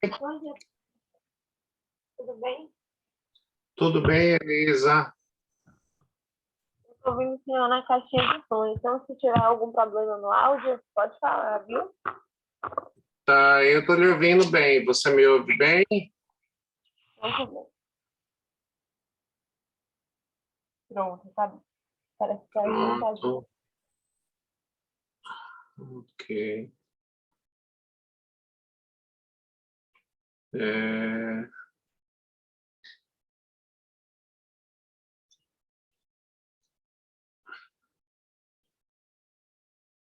Bom dia, tudo bem? Tudo bem, Elisa? Estou ouvindo o senhor na caixinha de som, então se tiver algum problema no áudio, pode falar, viu? Tá, eu estou lhe ouvindo bem. Você me ouve bem? Muito bem. Pronto, tá bom. Parece que a gente ajuda. Pronto. Ok. É...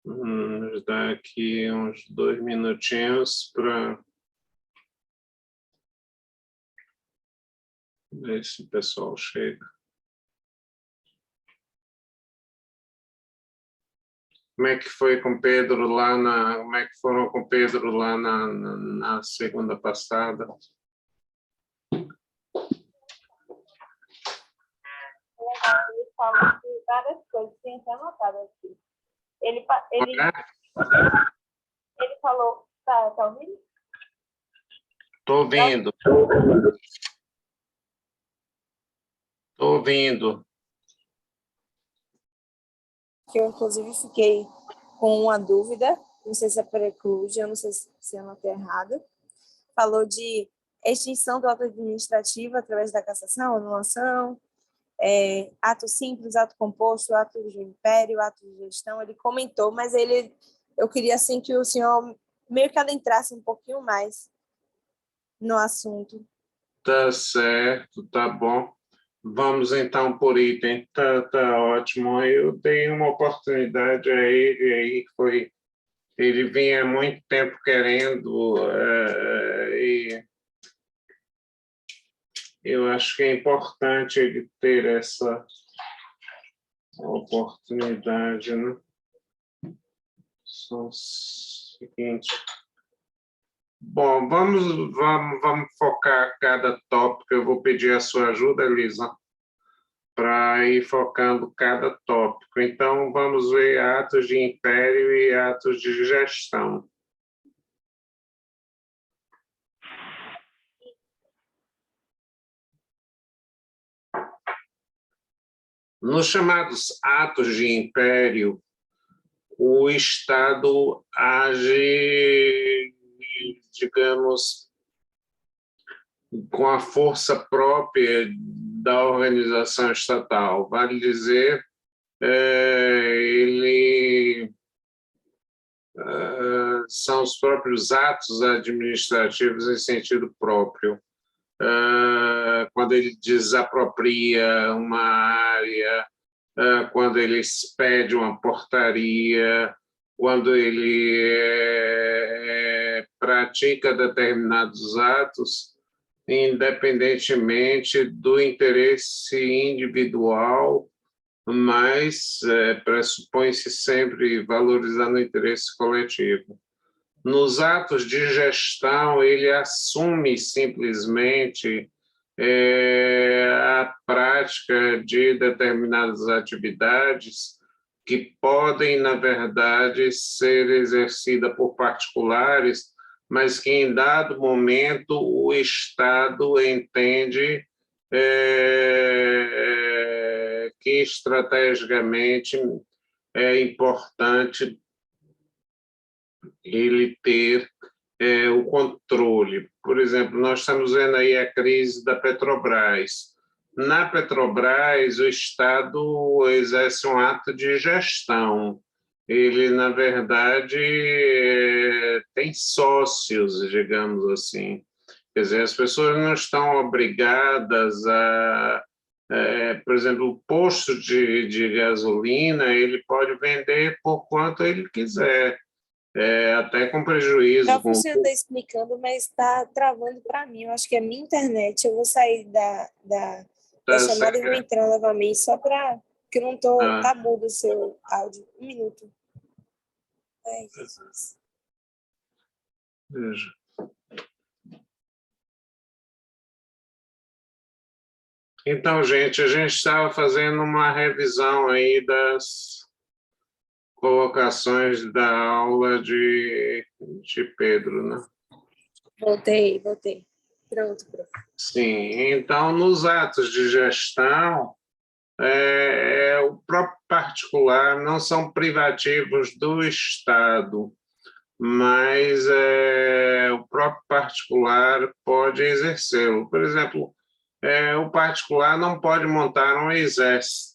Nos dá aqui uns 2 minutinhos para ver se o pessoal chega. Como é que foi com Pedro lá na... Como é que foram com Pedro lá na segunda passada? Ele falou de várias coisas, tem até anotado aqui. Ele falou, tá ouvindo? Estou ouvindo. Estou ouvindo. Que eu, inclusive, fiquei com uma dúvida, não sei se é preclude, eu não sei se eu anotei errado. Falou de extinção do ato administrativo através da cassação, anulação, ato simples, ato composto, ato de império, ato de gestão. Ele comentou, mas eu queria assim que o senhor meio que adentrasse um pouquinho mais no assunto. Tá certo, tá bom. Vamos então por item. Tá ótimo. Eu dei uma oportunidade a ele aí, ele vinha há muito tempo querendo, e eu acho que é importante ele ter essa oportunidade, né? Só o seguinte. Bom, vamos focar cada tópico. Eu vou pedir a sua ajuda, Elisa, para ir focando cada tópico. Então, vamos ver atos de império e atos de gestão. Nos chamados atos de império, o Estado age, digamos, com a força própria da organização estatal. Vale dizer, são os próprios atos administrativos em sentido próprio. Quando ele desapropria uma área, quando ele expede uma portaria, quando ele pratica determinados atos, independentemente do interesse individual, mas pressupõe-se sempre valorizando o interesse coletivo. Nos atos de gestão, ele assume simplesmente a prática de determinadas atividades que podem, na verdade, ser exercidas por particulares, mas que, em dado momento, o Estado entende que, estrategicamente, é importante ele ter o controle. Por exemplo, nós estamos vendo aí a crise da Petrobras. Na Petrobras, o Estado exerce um ato de gestão. Ele, na verdade, tem sócios, digamos assim. Quer dizer, as pessoas não estão obrigadas a... por exemplo, o posto de gasolina, ele pode vender por quanto ele quiser. Até com prejuízo. Já o senhor está explicando, mas está travando para mim. Eu acho que é minha internet. Eu vou sair da chamada e vou entrar novamente, só para... Porque eu não estou... Tá mudo o seu áudio. 1 minuto. Ai, Jesus. Veja. Então, gente, a gente estava fazendo uma revisão aí das colocações da aula de Pedro, né? Voltei. Pronto. Sim, então, nos atos de gestão, o próprio particular não são privativos do Estado, mas o próprio particular pode exercê-lo. Por exemplo, o particular não pode montar um exército.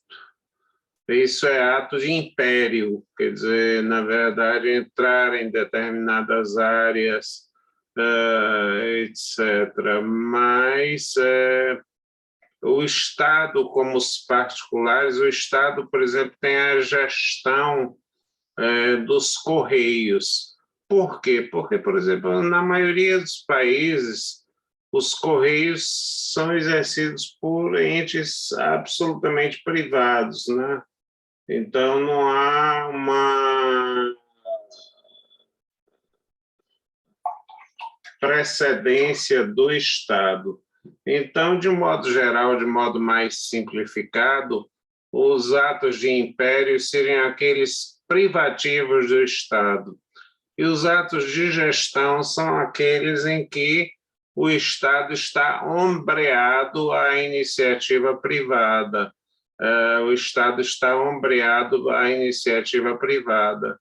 Isso é ato de império, quer dizer, na verdade, entrar em determinadas áreas, etc. Mas o Estado, como os particulares, o Estado, por exemplo, tem a gestão dos Correios. Por quê? Porque, por exemplo, na maioria dos países, os Correios são exercidos por entes absolutamente privados, né? Então, não há uma precedência do Estado. Então, de modo geral, de modo mais simplificado, os atos de império seriam aqueles privativos do Estado. E os atos de gestão são aqueles em que o Estado está ombreado à iniciativa privada. O Estado está ombreado à iniciativa privada.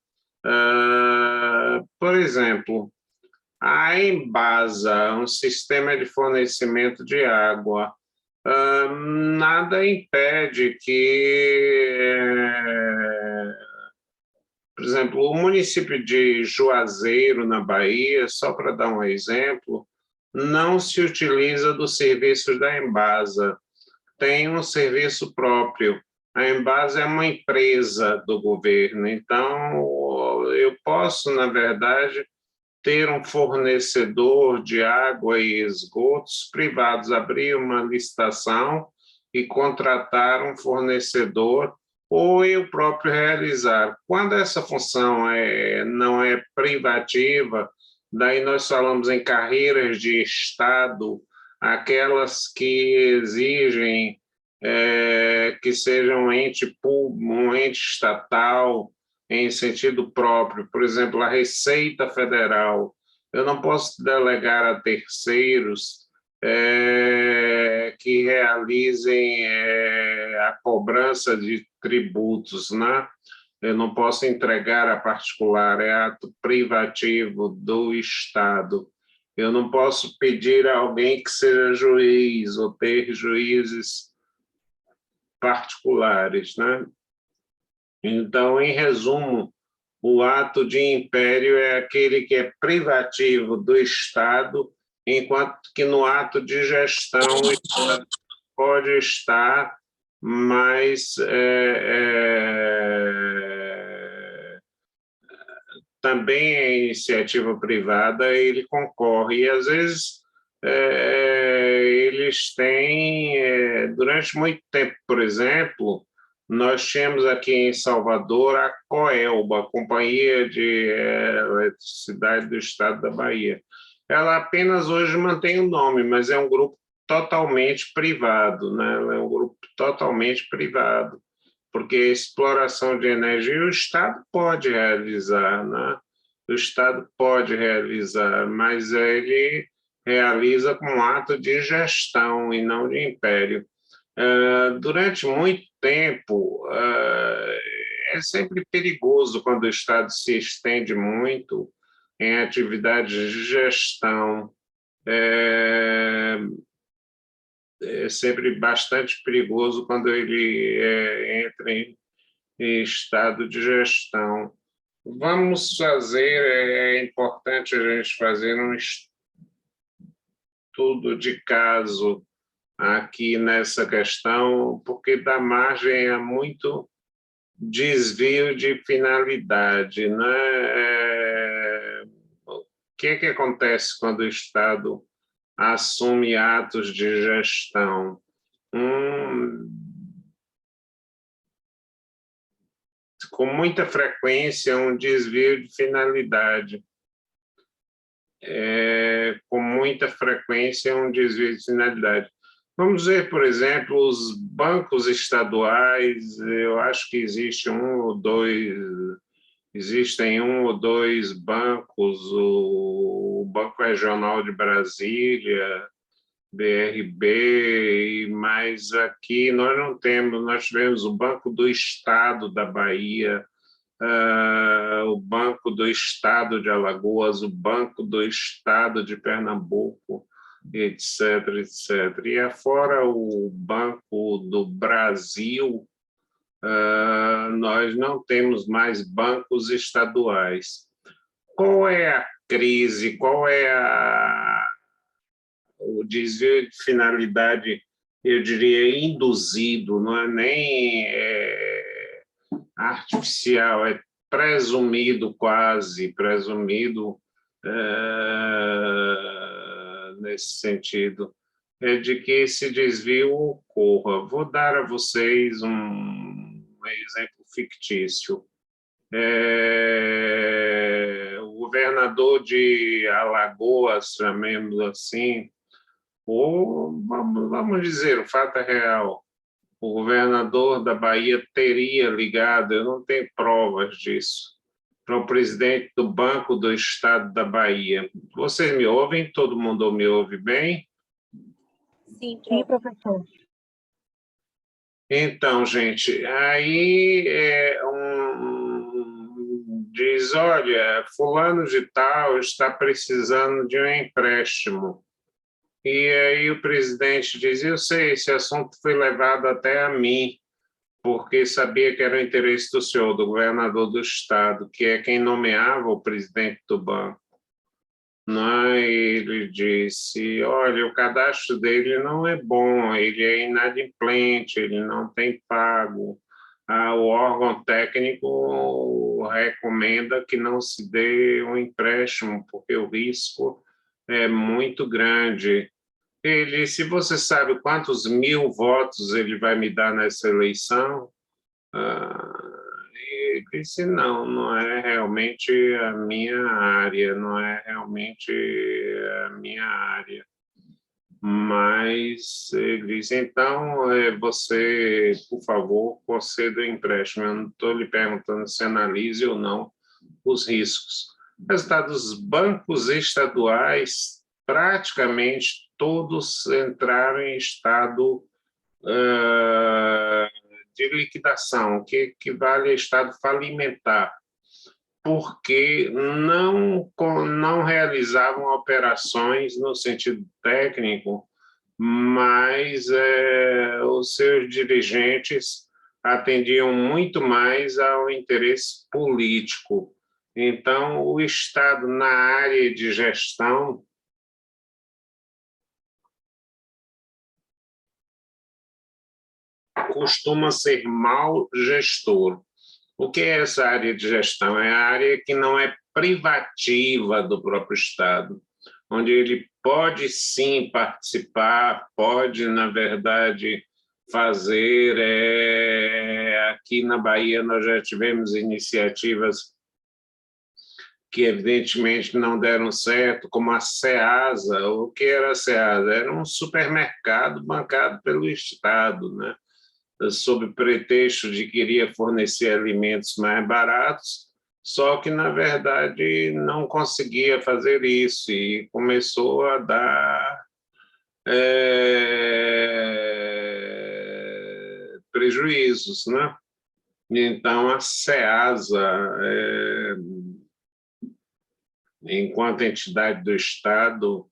Por exemplo, a Embasa, um sistema de fornecimento de água, nada impede que, por exemplo, o município de Juazeiro, na Bahia, só para dar um exemplo, não se utiliza dos serviços da Embasa, tem um serviço próprio. A Embasa é uma empresa do governo, então eu posso, na verdade, ter um fornecedor de água e esgotos privados, abrir uma licitação e contratar um fornecedor ou eu próprio realizar. Quando essa função não é privativa, daí nós falamos em carreiras de Estado, aquelas que exigem que seja um ente público, um ente estatal, em sentido próprio. Por exemplo, a Receita Federal. Eu não posso delegar a terceiros que realizem a cobrança de tributos, né? Eu não posso entregar a particular, é ato privativo do Estado. Eu não posso pedir a alguém que seja juiz ou ter juízes particulares, né? Então, em resumo, o ato de império é aquele que é privativo do Estado, enquanto que no ato de gestão o Estado pode estar, mas também é iniciativa privada, ele concorre. E, às vezes, eles têm, durante muito tempo, por exemplo, nós tínhamos aqui em Salvador a Coelba, a Companhia de Eletricidade do Estado da Bahia. Ela apenas hoje mantém o nome, mas é um grupo totalmente privado, né? Ela é um grupo totalmente privado, porque a exploração de energia o Estado pode realizar, né? O Estado pode realizar, mas ele realiza com um ato de gestão e não de império. Durante muito tempo, é sempre perigoso quando o Estado se estende muito em atividades de gestão. É sempre bastante perigoso quando ele entra em estado de gestão. Vamos fazer, é importante a gente fazer um estudo de caso aqui nessa questão, porque dá margem a muito desvio de finalidade, né? O que acontece quando o Estado assume atos de gestão? Com muita frequência, um desvio de finalidade. Com muita frequência, um desvio de finalidade. Vamos ver, por exemplo, os bancos estaduais, eu acho que existem um ou dois bancos, o Banco Regional de Brasília, BRB, mas aqui nós não temos, nós tivemos o Banco do Estado da Bahia, o Banco do Estado de Alagoas, o Banco do Estado de Pernambuco, etc, etc. E afora o Banco do Brasil, nós não temos mais bancos estaduais. Qual é a crise, qual é o desvio de finalidade, eu diria, induzido, não é nem artificial, é presumido quase, presumido nesse sentido, é de que esse desvio ocorra. Vou dar a vocês um exemplo fictício. O governador de Alagoas, chamemos assim, ou vamos dizer, o fato é real, o governador da Bahia teria ligado, eu não tenho provas disso, para o presidente do Banco do Estado da Bahia. Vocês me ouvem? Todo mundo me ouve bem? Sim, professor. Então, gente, aí diz, olha, fulano de tal está precisando de um empréstimo. E aí o presidente diz, eu sei, esse assunto foi levado até a mim, porque sabia que era o interesse do senhor, do governador do estado, que é quem nomeava o presidente do banco. Não, ele disse, olha, o cadastro dele não é bom, ele é inadimplente, ele não tem pago. O órgão técnico recomenda que não se dê um empréstimo, porque o risco é muito grande. Ele disse, você sabe quantos 1000 votos ele vai me dar nessa eleição? Ele disse, não é realmente a minha área, não é realmente a minha área. Mas ele disse, então, você, por favor, conceda o empréstimo. Eu não estou lhe perguntando se analise ou não os riscos. Resultado, os bancos estaduais, praticamente todos entraram em estado de liquidação, que equivale a estado falimentar, porque não realizavam operações no sentido técnico, mas os seus dirigentes atendiam muito mais ao interesse político. Então, o Estado, na área de gestão, costuma ser mau gestor. O que é essa área de gestão? É a área que não é privativa do próprio Estado, onde ele pode sim participar, pode, na verdade, fazer. Aqui na Bahia nós já tivemos iniciativas que evidentemente não deram certo, como a Ceasa. O que era a Ceasa? Era um supermercado bancado pelo Estado, né? Sob pretexto de que iria fornecer alimentos mais baratos, só que, na verdade, não conseguia fazer isso e começou a dar prejuízos, né? Então, a Ceasa, enquanto entidade do Estado,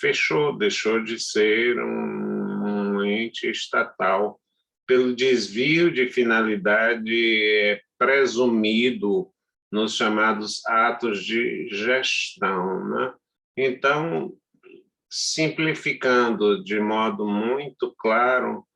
fechou, deixou de ser um ente estatal, pelo desvio de finalidade presumido nos chamados atos de gestão, né? Então, simplificando de modo muito claro,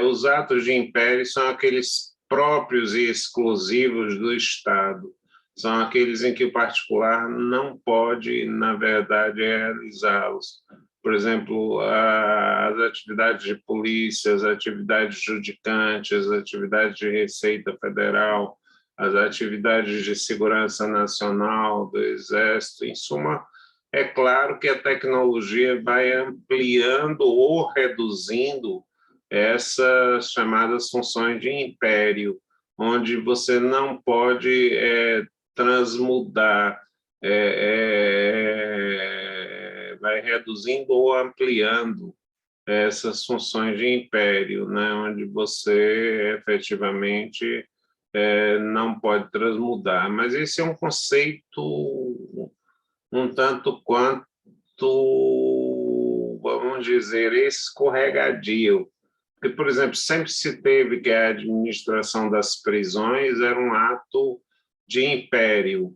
os atos de império são aqueles próprios e exclusivos do Estado, são aqueles em que o particular não pode, na verdade, realizá-los. Por exemplo, as atividades de polícia, as atividades judicantes, as atividades de Receita Federal, as atividades de segurança nacional, do Exército, em suma, é claro que a tecnologia vai ampliando ou reduzindo essas chamadas funções de império, onde você não pode transmudar vai reduzindo ou ampliando essas funções de império, né, onde você efetivamente não pode transmudar. Mas esse é um conceito um tanto quanto, vamos dizer, escorregadio. Porque, por exemplo, sempre se teve que a administração das prisões era um ato de império,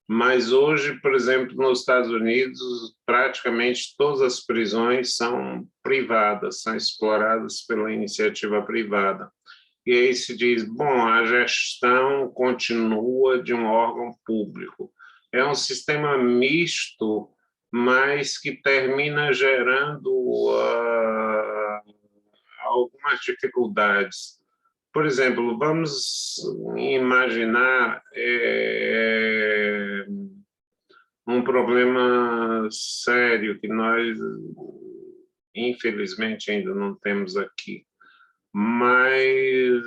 mas hoje, por exemplo, nos Estados Unidos, praticamente todas as prisões são privadas, são exploradas pela iniciativa privada. E aí se diz, bom, a gestão continua de um órgão público. É um sistema misto, mas que termina gerando algumas dificuldades. Por exemplo, vamos imaginar um problema sério que nós, infelizmente, ainda não temos aqui. Mas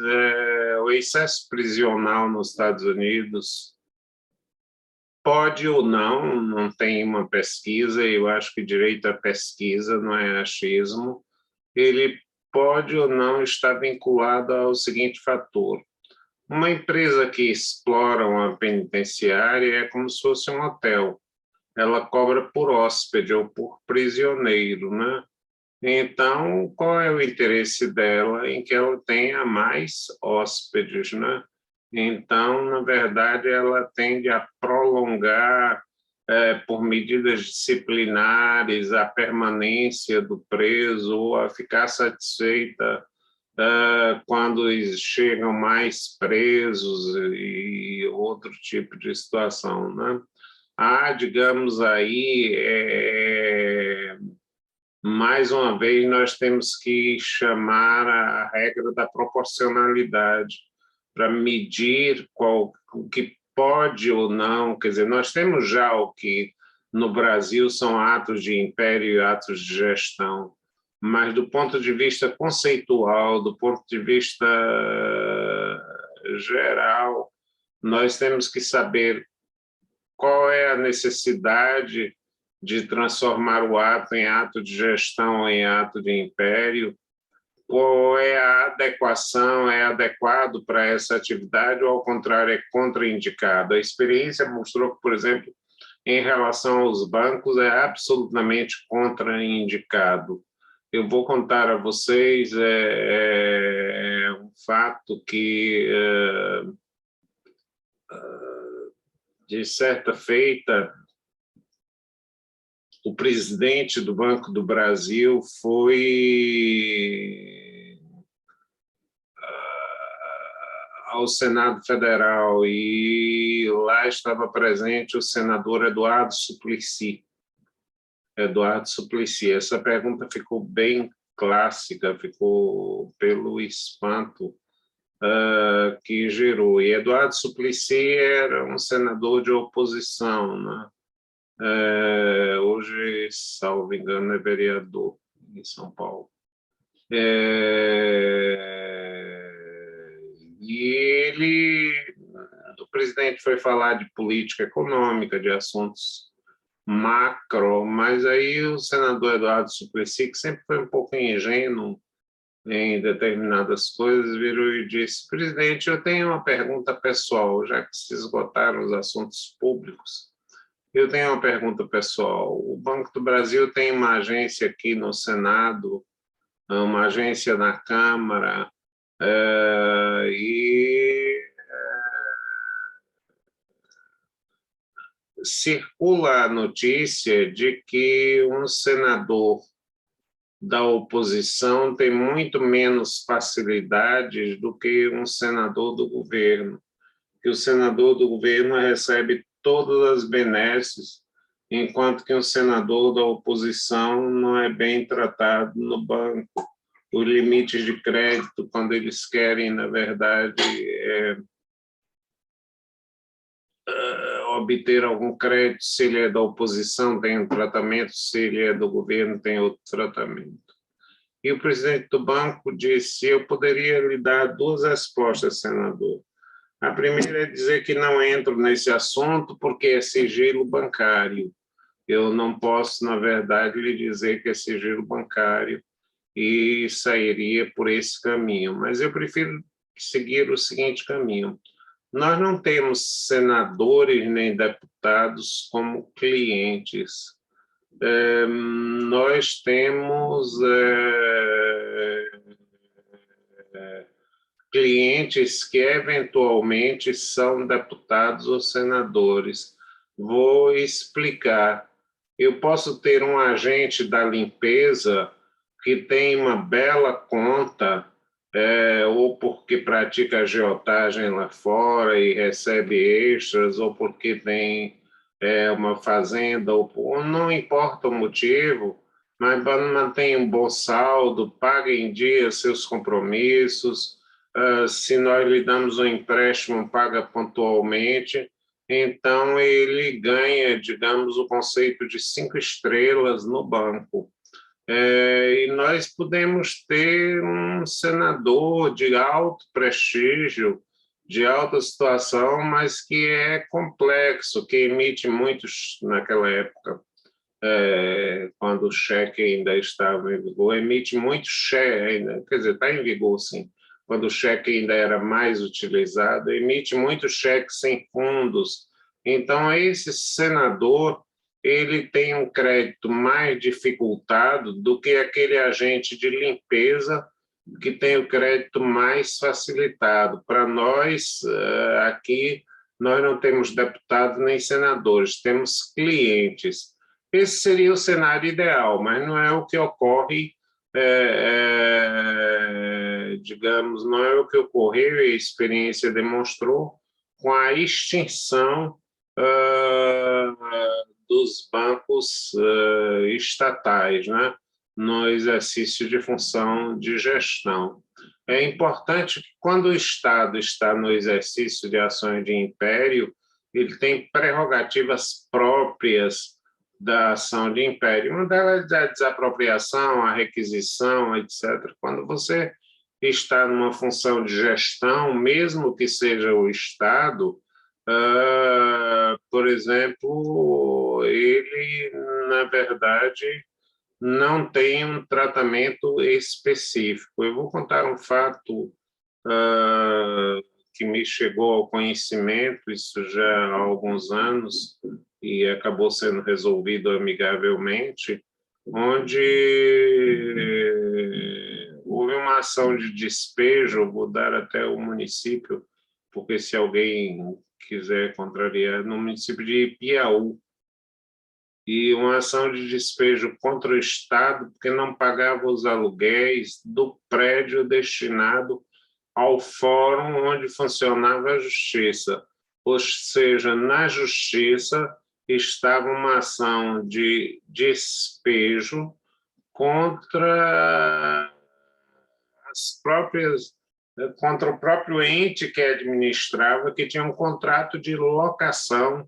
o excesso prisional nos Estados Unidos pode ou não tem uma pesquisa, eu acho que direito à pesquisa não é achismo, ele pode ou não estar vinculado ao seguinte fator. Uma empresa que explora uma penitenciária é como se fosse um hotel. Ela cobra por hóspede ou por prisioneiro, né? Então, qual é o interesse dela em que ela tenha mais hóspedes, né? Então, na verdade, ela tende a prolongar, por medidas disciplinares, a permanência do preso ou a ficar satisfeita quando chegam mais presos e outro tipo de situação, né? Há, digamos aí, mais uma vez, nós temos que chamar a regra da proporcionalidade para medir o que pode ou não. Quer dizer, nós temos já o que no Brasil são atos de império e atos de gestão, mas do ponto de vista conceitual, do ponto de vista geral, nós temos que saber qual é a necessidade de transformar o ato em ato de gestão ou em ato de império, qual é a adequação, é adequado para essa atividade ou, ao contrário, é contraindicado. A experiência mostrou que, por exemplo, em relação aos bancos, é absolutamente contraindicado. Eu vou contar a vocês um fato que, de certa feita, o presidente do Banco do Brasil foi ao Senado Federal e lá estava presente o senador Eduardo Suplicy. Essa pergunta ficou bem clássica, ficou pelo espanto que gerou. E Eduardo Suplicy era um senador de oposição, né? Hoje, salvo engano, é vereador em São Paulo. E o presidente foi falar de política econômica, de assuntos macro, mas aí o senador Eduardo Suplicy, que sempre foi um pouco ingênuo em determinadas coisas, virou e disse: presidente, eu tenho uma pergunta pessoal, já que se esgotaram os assuntos públicos. Eu tenho uma pergunta pessoal. O Banco do Brasil tem uma agência aqui no Senado, uma agência na Câmara, e circula a notícia de que um senador da oposição tem muito menos facilidades do que um senador do governo, que o senador do governo recebe todas as benesses, enquanto que um senador da oposição não é bem tratado no banco. Os limites de crédito, quando eles querem, na verdade, obter algum crédito, se ele é da oposição, tem um tratamento, se ele é do governo, tem outro tratamento. E o presidente do banco disse: eu poderia lhe dar duas respostas, senador. A primeira é dizer que não entro nesse assunto porque é sigilo bancário. Eu não posso, na verdade, lhe dizer que é sigilo bancário e sairia por esse caminho, mas eu prefiro seguir o seguinte caminho. Nós não temos senadores nem deputados como clientes. Nós temos clientes que eventualmente são deputados ou senadores. Vou explicar. Eu posso ter um agente da limpeza que tem uma bela conta, ou porque pratica agiotagem lá fora e recebe extras, ou porque tem uma fazenda, ou não importa o motivo, mas mantém um bom saldo, paga em dia seus compromissos. Se nós lhe damos um empréstimo, paga pontualmente, então ele ganha, digamos, o conceito de 5 estrelas no banco. E nós podemos ter um senador de alto prestígio, de alta situação, mas que é complexo, que emite muitos, naquela época, quando o cheque ainda estava em vigor, emite muitos cheques, quer dizer, está em vigor, sim, quando o cheque ainda era mais utilizado, emite muitos cheques sem fundos. Então, esse senador ele tem um crédito mais dificultado do que aquele agente de limpeza que tem o crédito mais facilitado. Para nós, aqui, nós não temos deputados nem senadores, temos clientes. Esse seria o cenário ideal, mas não é o que ocorre, digamos, não é o que ocorreu e a experiência demonstrou com a extinção dos bancos estatais, né, no exercício de função de gestão. É importante que, quando o Estado está no exercício de ações de império, ele tem prerrogativas próprias da ação de império. Uma delas é a desapropriação, a requisição, etc. Quando você está numa função de gestão, mesmo que seja o Estado, por exemplo, ele, na verdade, não tem um tratamento específico. Eu vou contar um fato que me chegou ao conhecimento, isso já há alguns anos, e acabou sendo resolvido amigavelmente, onde houve uma ação de despejo, vou dar até o município, porque se alguém quiser contrariar, no município de Piauí, e uma ação de despejo contra o Estado, porque não pagava os aluguéis do prédio destinado ao fórum onde funcionava a justiça. Ou seja, na justiça estava uma ação de despejo contra as próprias, contra o próprio ente que administrava, que tinha um contrato de locação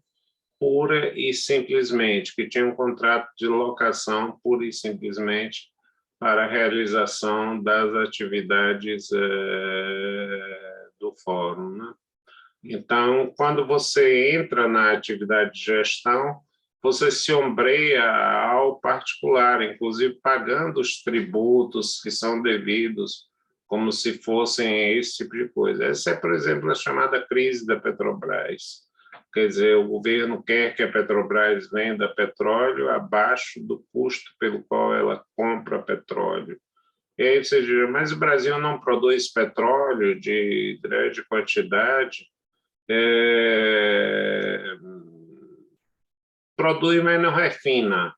pura e simplesmente, que tinha um contrato de locação pura e simplesmente para a realização das atividades do fórum, né? Então, quando você entra na atividade de gestão, você se ombreia ao particular, inclusive pagando os tributos que são devidos, como se fossem esse tipo de coisa. Essa é, por exemplo, a chamada crise da Petrobras. Quer dizer, o governo quer que a Petrobras venda petróleo abaixo do custo pelo qual ela compra petróleo. E aí você diz, mas o Brasil não produz petróleo de grande quantidade? Produz, mas não refina.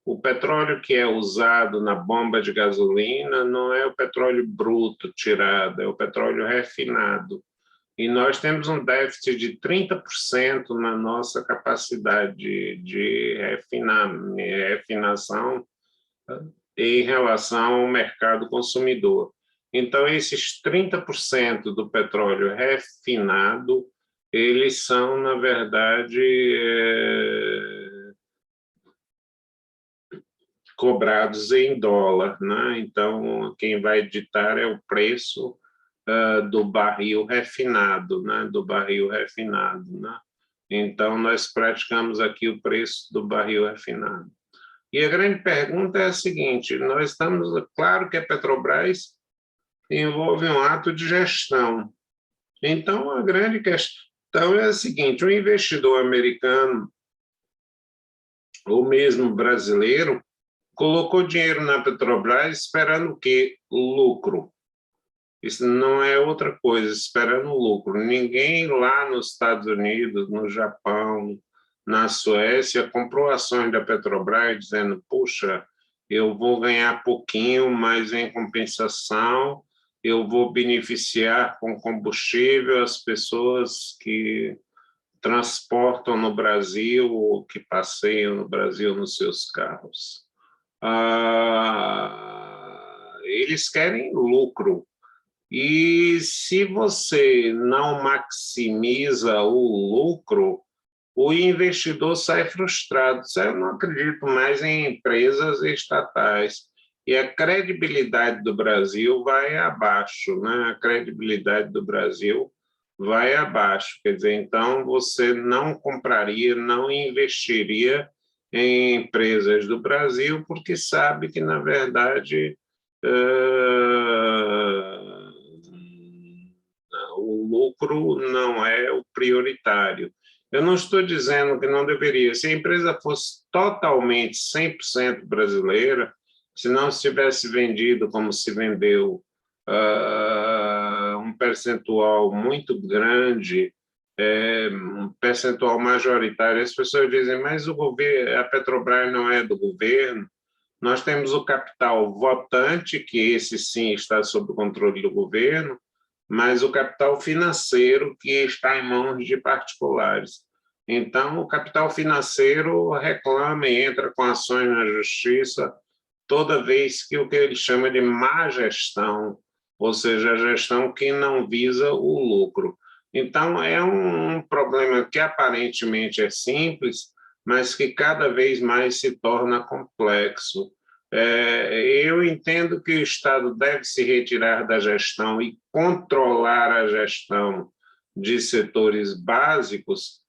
O petróleo que é usado na bomba de gasolina não é o petróleo bruto tirado, é o petróleo refinado. E nós temos um déficit de 30% na nossa capacidade de refinação em relação ao mercado consumidor. Então, esses 30% do petróleo refinado, eles são, na verdade, cobrados em dólar, né? Então, quem vai ditar é o preço do barril refinado, né? Do barril refinado, né? Então, nós praticamos aqui o preço do barril refinado. E a grande pergunta é a seguinte: nós estamos, claro que a Petrobras envolve um ato de gestão. Então, a grande questão é a seguinte: o investidor americano, ou mesmo brasileiro, colocou dinheiro na Petrobras esperando o quê? O lucro. Isso não é outra coisa, esperando lucro. Ninguém lá nos Estados Unidos, no Japão, na Suécia, comprou ações da Petrobras dizendo, puxa, eu vou ganhar pouquinho, mas em compensação eu vou beneficiar com combustível as pessoas que transportam no Brasil ou que passeiam no Brasil nos seus carros. Eles querem lucro. E se você não maximiza o lucro, o investidor sai frustrado. Eu não acredito mais em empresas estatais. E a credibilidade do Brasil vai abaixo, né? A credibilidade do Brasil vai abaixo. Quer dizer, então você não compraria, não investiria em empresas do Brasil, porque sabe que, na verdade, o lucro não é o prioritário. Eu não estou dizendo que não deveria. Se a empresa fosse totalmente 100% brasileira, se não se tivesse vendido como se vendeu, um percentual muito grande, um percentual majoritário, as pessoas dizem, mas o governo, a Petrobras não é do governo. Nós temos o capital votante, que esse sim está sob o controle do governo, mas o capital financeiro que está em mãos de particulares. Então, o capital financeiro reclama e entra com ações na justiça toda vez que o que ele chama de má gestão, ou seja, a gestão que não visa o lucro. Então, é um problema que aparentemente é simples, mas que cada vez mais se torna complexo. Eu entendo que o Estado deve se retirar da gestão e controlar a gestão de setores básicos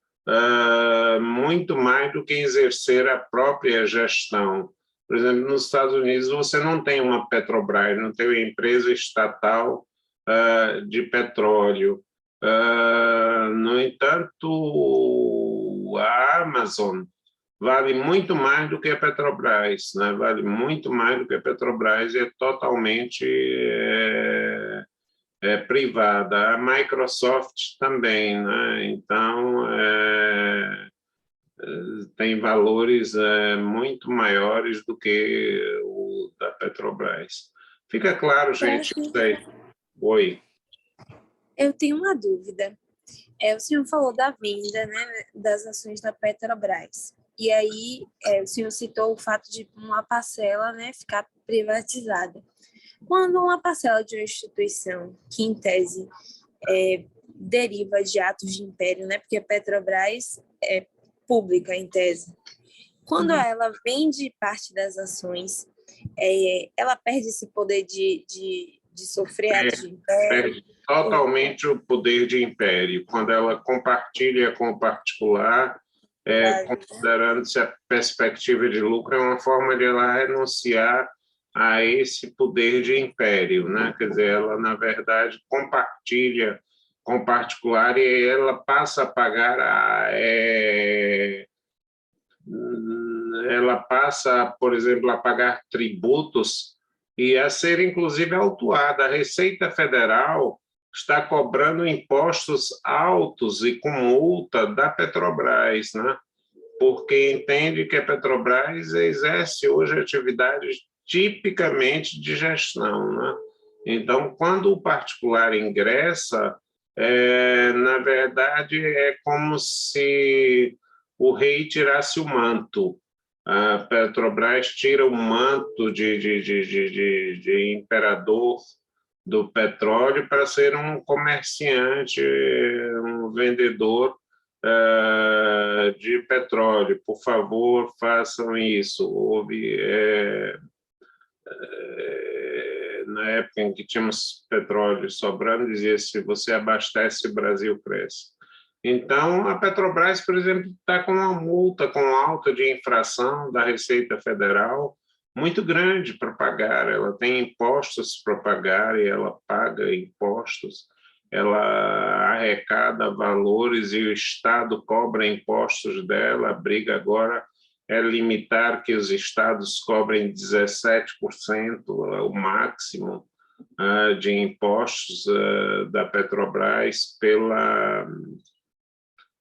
muito mais do que exercer a própria gestão. Por exemplo, nos Estados Unidos, você não tem uma Petrobras, não tem uma empresa estatal de petróleo. No entanto, a Amazon vale muito mais do que a Petrobras, né? Vale muito mais do que a Petrobras e é totalmente privada. A Microsoft também, né? Então, tem valores muito maiores do que o da Petrobras. Fica claro, gente? Oi. Eu tenho uma dúvida. O senhor falou da venda, né, das ações da Petrobras. E aí, o senhor citou o fato de uma parcela, né, ficar privatizada. Quando uma parcela de uma instituição, que em tese deriva de atos de império, né, porque a Petrobras é pública, em tese, quando ela vende parte das ações, ela perde esse poder de sofrer atos de império? Perde totalmente o poder de império. Quando ela compartilha com o particular, considerando-se a perspectiva de lucro, é uma forma de ela renunciar a esse poder de império, né? Quer dizer, ela, na verdade, compartilha com o particular e ela passa a pagar ela passa, por exemplo, a pagar tributos e a ser, inclusive, autuada. A Receita Federal está cobrando impostos altos e com multa da Petrobras, né? Porque entende que a Petrobras exerce hoje atividades tipicamente de gestão, né? Então, quando o particular ingressa, na verdade, é como se o rei tirasse o manto. A Petrobras tira o manto de imperador do petróleo para ser um comerciante, um vendedor de petróleo. Por favor, façam isso. Houve, na época em que tínhamos petróleo sobrando, dizia: se você abastece, o Brasil cresce. Então, a Petrobras, por exemplo, está com uma multa com alta de infração da Receita Federal muito grande para pagar. Ela tem impostos para pagar e ela paga impostos. Ela arrecada valores e o Estado cobra impostos dela. A briga agora é limitar que os estados cobrem 17%, o máximo de impostos da Petrobras pela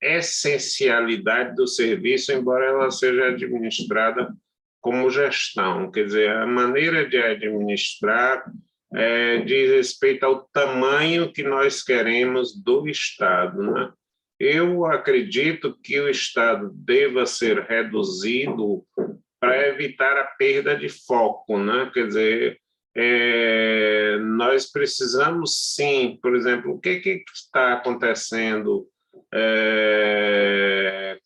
essencialidade do serviço, embora ela seja administrada como gestão. Quer dizer, a maneira de administrar diz respeito ao tamanho que nós queremos do Estado, né? Eu acredito que o Estado deva ser reduzido para evitar a perda de foco, né? Quer dizer, nós precisamos sim, por exemplo, o que está acontecendo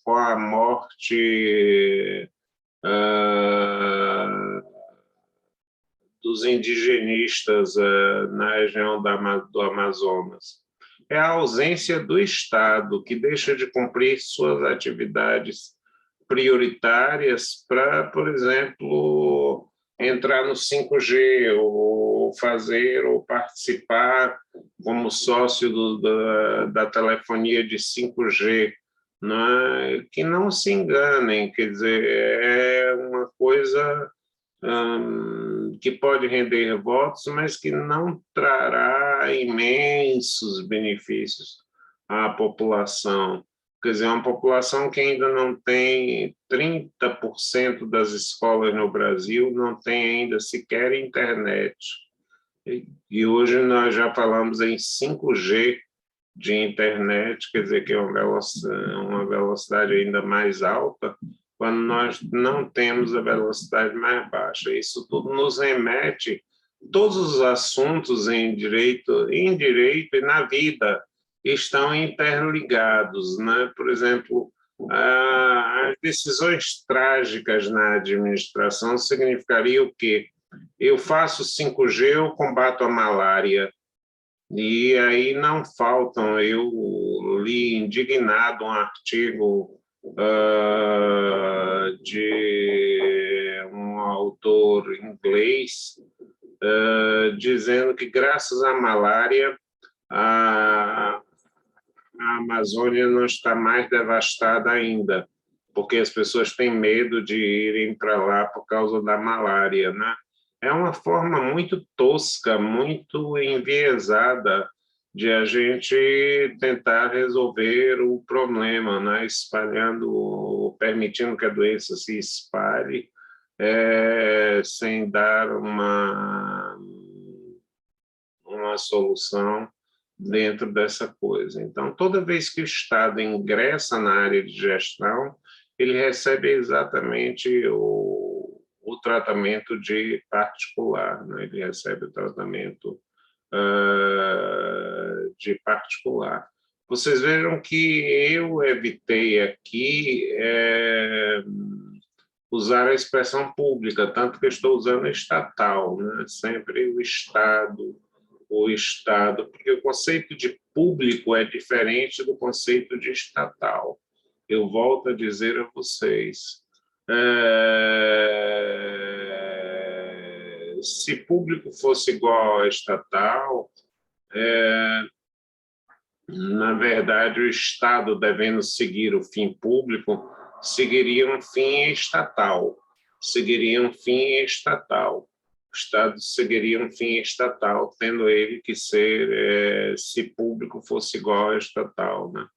com a morte dos indigenistas na região do Amazonas? É a ausência do Estado, que deixa de cumprir suas atividades prioritárias para, por exemplo, entrar no 5G, ou fazer ou participar como sócio da telefonia de 5G. Né? Que não se enganem, quer dizer, é uma coisa que pode render votos, mas que não trará imensos benefícios à população. Quer dizer, é uma população que ainda não tem 30% das escolas no Brasil, não tem ainda sequer internet. E hoje nós já falamos em 5G de internet, quer dizer, que é uma velocidade ainda mais alta, quando nós não temos a velocidade mais baixa. Isso tudo nos remete, todos os assuntos em direito e na vida estão interligados, né? Por exemplo, as decisões trágicas na administração significariam o quê? Eu faço 5G, eu combato a malária. E aí não faltam, eu li indignado um artigo de um autor inglês dizendo que, graças à malária, a Amazônia não está mais devastada ainda, porque as pessoas têm medo de irem para lá por causa da malária, né? É uma forma muito tosca, muito enviesada de a gente tentar resolver o problema, né? Espalhando, permitindo que a doença se espalhe, sem dar uma solução dentro dessa coisa. Então, toda vez que o Estado ingressa na área de gestão, ele recebe exatamente o tratamento de particular, né? Ele recebe o tratamento de particular. Vocês vejam que eu evitei aqui usar a expressão pública, tanto que eu estou usando estatal, né? Sempre o Estado, porque o conceito de público é diferente do conceito de estatal. Eu volto a dizer a vocês, se público fosse igual a estatal, na verdade, o Estado, devendo seguir o fim público, seguiria um fim estatal. O Estado seguiria um fim estatal, tendo ele que ser, se público fosse igual a estatal, né?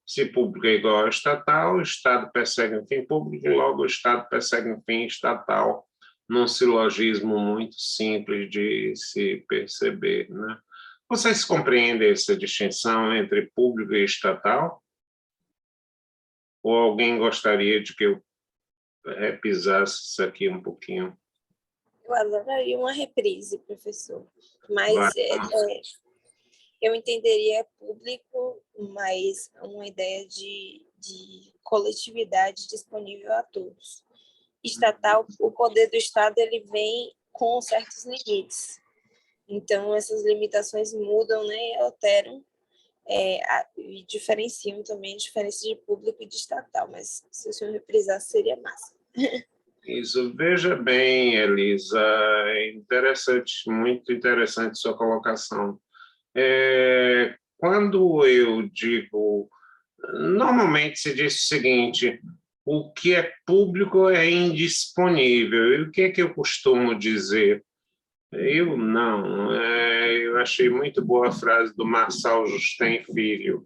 Se público é igual a estatal, o Estado persegue um fim público e logo o Estado persegue um fim estatal, num silogismo muito simples de se perceber, né? Vocês compreendem essa distinção entre público e estatal? Ou alguém gostaria de que eu repisasse isso aqui um pouquinho? Eu adoraria uma reprise, professor, mas eu entenderia público, mas uma ideia de coletividade disponível a todos. Estatal, o poder do Estado ele vem com certos limites. Então, essas limitações mudam, né, e alteram e diferenciam também a diferença de público e de estatal, mas se o senhor reprisar, seria massa. Isso, veja bem, Elisa, é interessante, muito interessante sua colocação. Quando eu digo, normalmente se diz o seguinte, o que é público é indisponível. E o que é que eu costumo dizer? Eu não. Eu achei muito boa a frase do Marçal Justem Filho,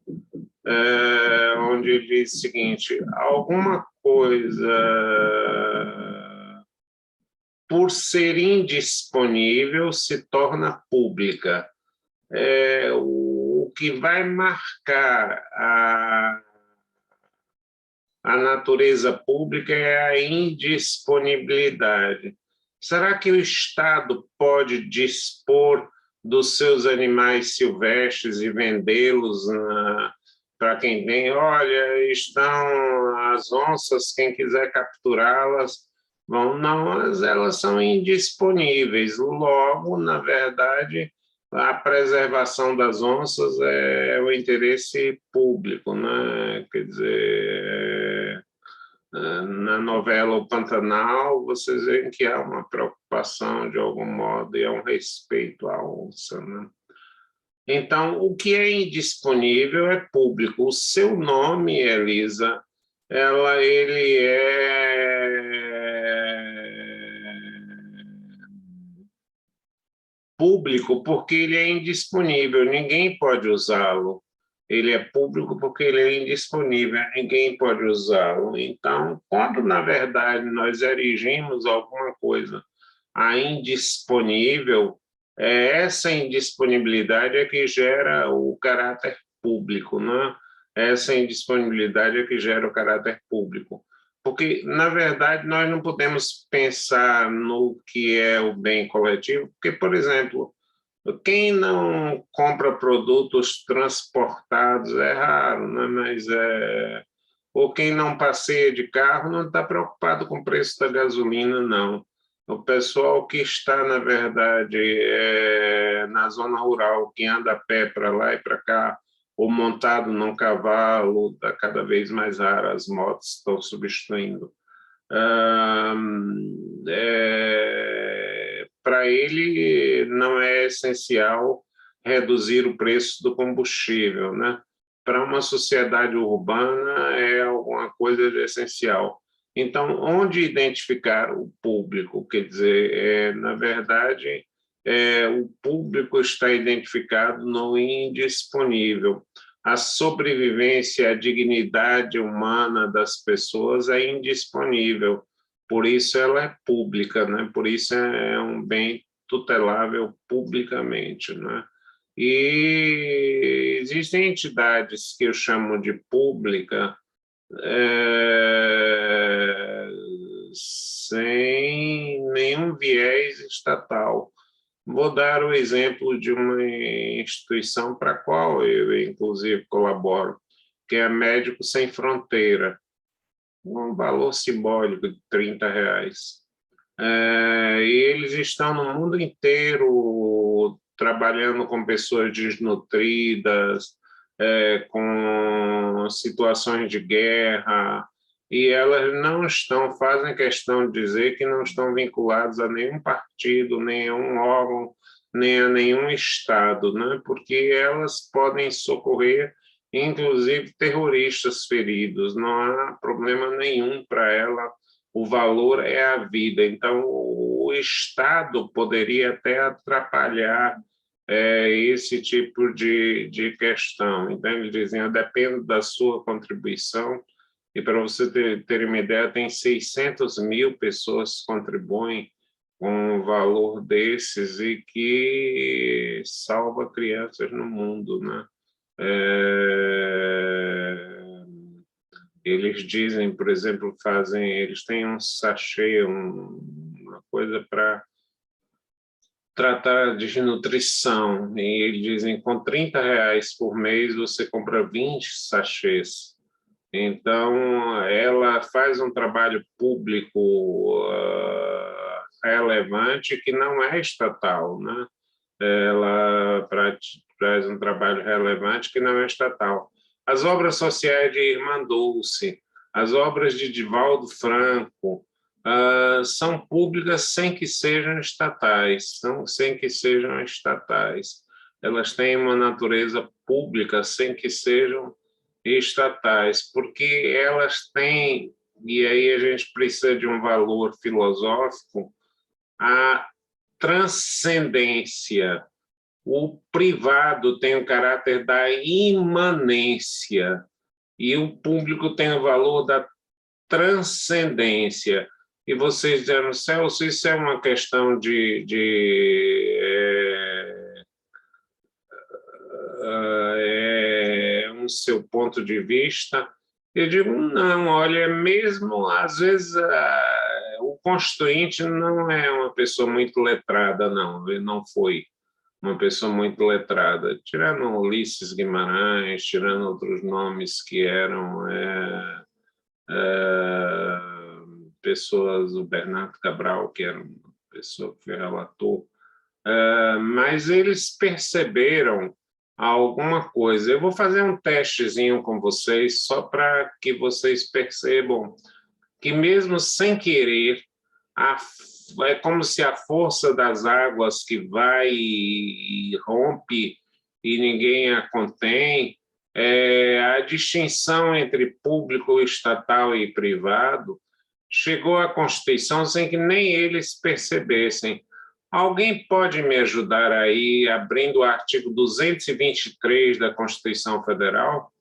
onde ele diz o seguinte: alguma coisa, por ser indisponível, se torna pública. O que vai marcar a natureza pública é a indisponibilidade. Será que o Estado pode dispor dos seus animais silvestres e vendê-los para quem tem? Olha, estão as onças, quem quiser capturá-las, bom, não, elas são indisponíveis. Logo, na verdade, a preservação das onças é o interesse público, né? Quer dizer, na novela O Pantanal, vocês veem que há uma preocupação, de algum modo, e há um respeito à onça, né? Então, o que é indisponível é público. O seu nome, Elisa, ele público porque ele é indisponível, ninguém pode usá-lo. Ele é público porque ele é indisponível, ninguém pode usá-lo. Então, quando, na verdade, nós erigimos alguma coisa a indisponível, essa indisponibilidade é que gera o caráter público, né? Essa indisponibilidade é que gera o caráter público. Porque, na verdade, nós não podemos pensar no que é o bem coletivo, porque, por exemplo, quem não compra produtos transportados é raro, né? Mas ou quem não passeia de carro não está preocupado com o preço da gasolina, não. O pessoal que está, na verdade, na zona rural, que anda a pé para lá e para cá, ou montado num cavalo, está cada vez mais raro, as motos estão substituindo. Para ele não é essencial reduzir o preço do combustível, né? Para uma sociedade urbana é alguma coisa de essencial. Então, onde identificar o público? Quer dizer, na verdade, o público está identificado no indisponível. A sobrevivência, a dignidade humana das pessoas é indisponível, por isso ela é pública, né? Por isso é um bem tutelável publicamente, né? E existem entidades que eu chamo de pública sem nenhum viés estatal. Vou dar o exemplo de uma instituição para a qual eu, inclusive, colaboro, que é a Médicos Sem Fronteira, um valor simbólico de R$ 30. E eles estão no mundo inteiro trabalhando com pessoas desnutridas, com situações de guerra, e elas não estão, fazem questão de dizer que não estão vinculadas a nenhum partido, nenhum órgão, nem a nenhum Estado, né? Porque elas podem socorrer, inclusive, terroristas feridos, não há problema nenhum para ela, o valor é a vida. Então, o Estado poderia até atrapalhar esse tipo de questão. Então, eles dizem, eu dependo da sua contribuição, e para você ter uma ideia, tem 600 mil pessoas que contribuem com um valor desses e que salva crianças no mundo, né? Eles dizem, por exemplo, eles têm um sachê, uma coisa para tratar a desnutrição, e eles dizem com R$ 30 por mês você compra 20 sachês. Então, ela faz um trabalho público relevante que não é estatal, né? ela traz um trabalho relevante que não é estatal. As obras sociais de Irmã Dulce, as obras de Divaldo Franco, são públicas sem que sejam estatais, sem que sejam estatais. Elas têm uma natureza pública sem que sejam estatais, porque elas têm, e aí a gente precisa de um valor filosófico, a transcendência. O privado tem o caráter da imanência e o público tem o valor da transcendência. E vocês disseram, Celso, isso é uma questão um seu ponto de vista. Eu digo, não, olha, mesmo às vezes o constituinte não é uma pessoa muito letrada, não, ele não foi uma pessoa muito letrada, tirando Ulisses Guimarães, tirando outros nomes que eram pessoas, o Bernardo Cabral, que era uma pessoa que foi relator, mas eles perceberam alguma coisa. Eu vou fazer um testezinho com vocês, só para que vocês percebam que mesmo sem querer, é como se a força das águas que vai e rompe e ninguém a contém, a distinção entre público, estatal e privado chegou à Constituição sem que nem eles percebessem. Alguém pode me ajudar aí, abrindo o artigo 223 da Constituição Federal?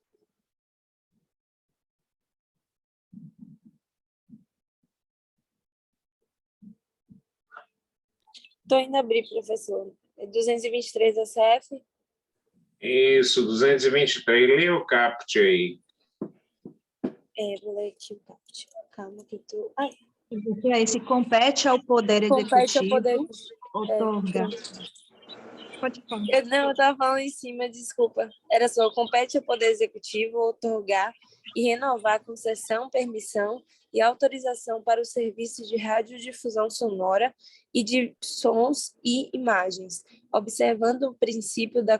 Estou indo abrir, professor. É 223 da CF? Isso, 223. Lê o caput aí. Vou ler aqui o caput. Calma que eu tô... Ai. Porque esse compete ao Poder Compete ao Executivo Poder... outorgar. Pode falar. Eu estava falando em cima, desculpa. Era só, compete ao Poder Executivo outorgar e renovar a concessão, permissão e autorização para o serviço de radiodifusão sonora e de sons e imagens, observando o princípio da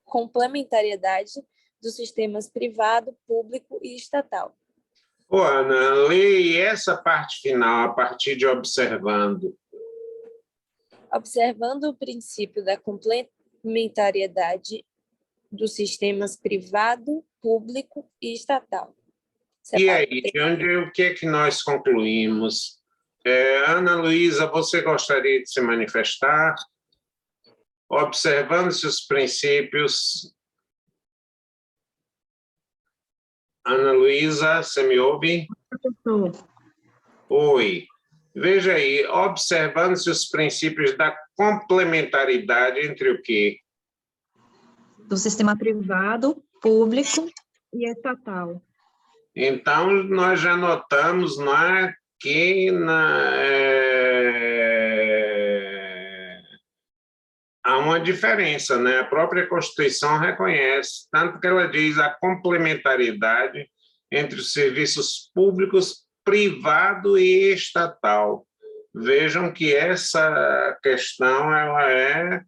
complementariedade dos sistemas privado, público e estatal. Ô, Ana, lê essa parte final, a partir de observando. Observando o princípio da complementariedade dos sistemas privado, público e estatal. E aí, o que é que nós concluímos? Ana Luísa, você gostaria de se manifestar? Observando-se os princípios... Ana Luísa, você me ouve? Professor. Oi. Veja aí, observando-se os princípios da complementaridade entre o quê? Do sistema privado, público e estatal. Então, nós já notamos que há uma diferença, né? A própria Constituição reconhece, tanto que ela diz a complementaridade entre os serviços públicos, privado e estatal. Vejam que essa questão ela é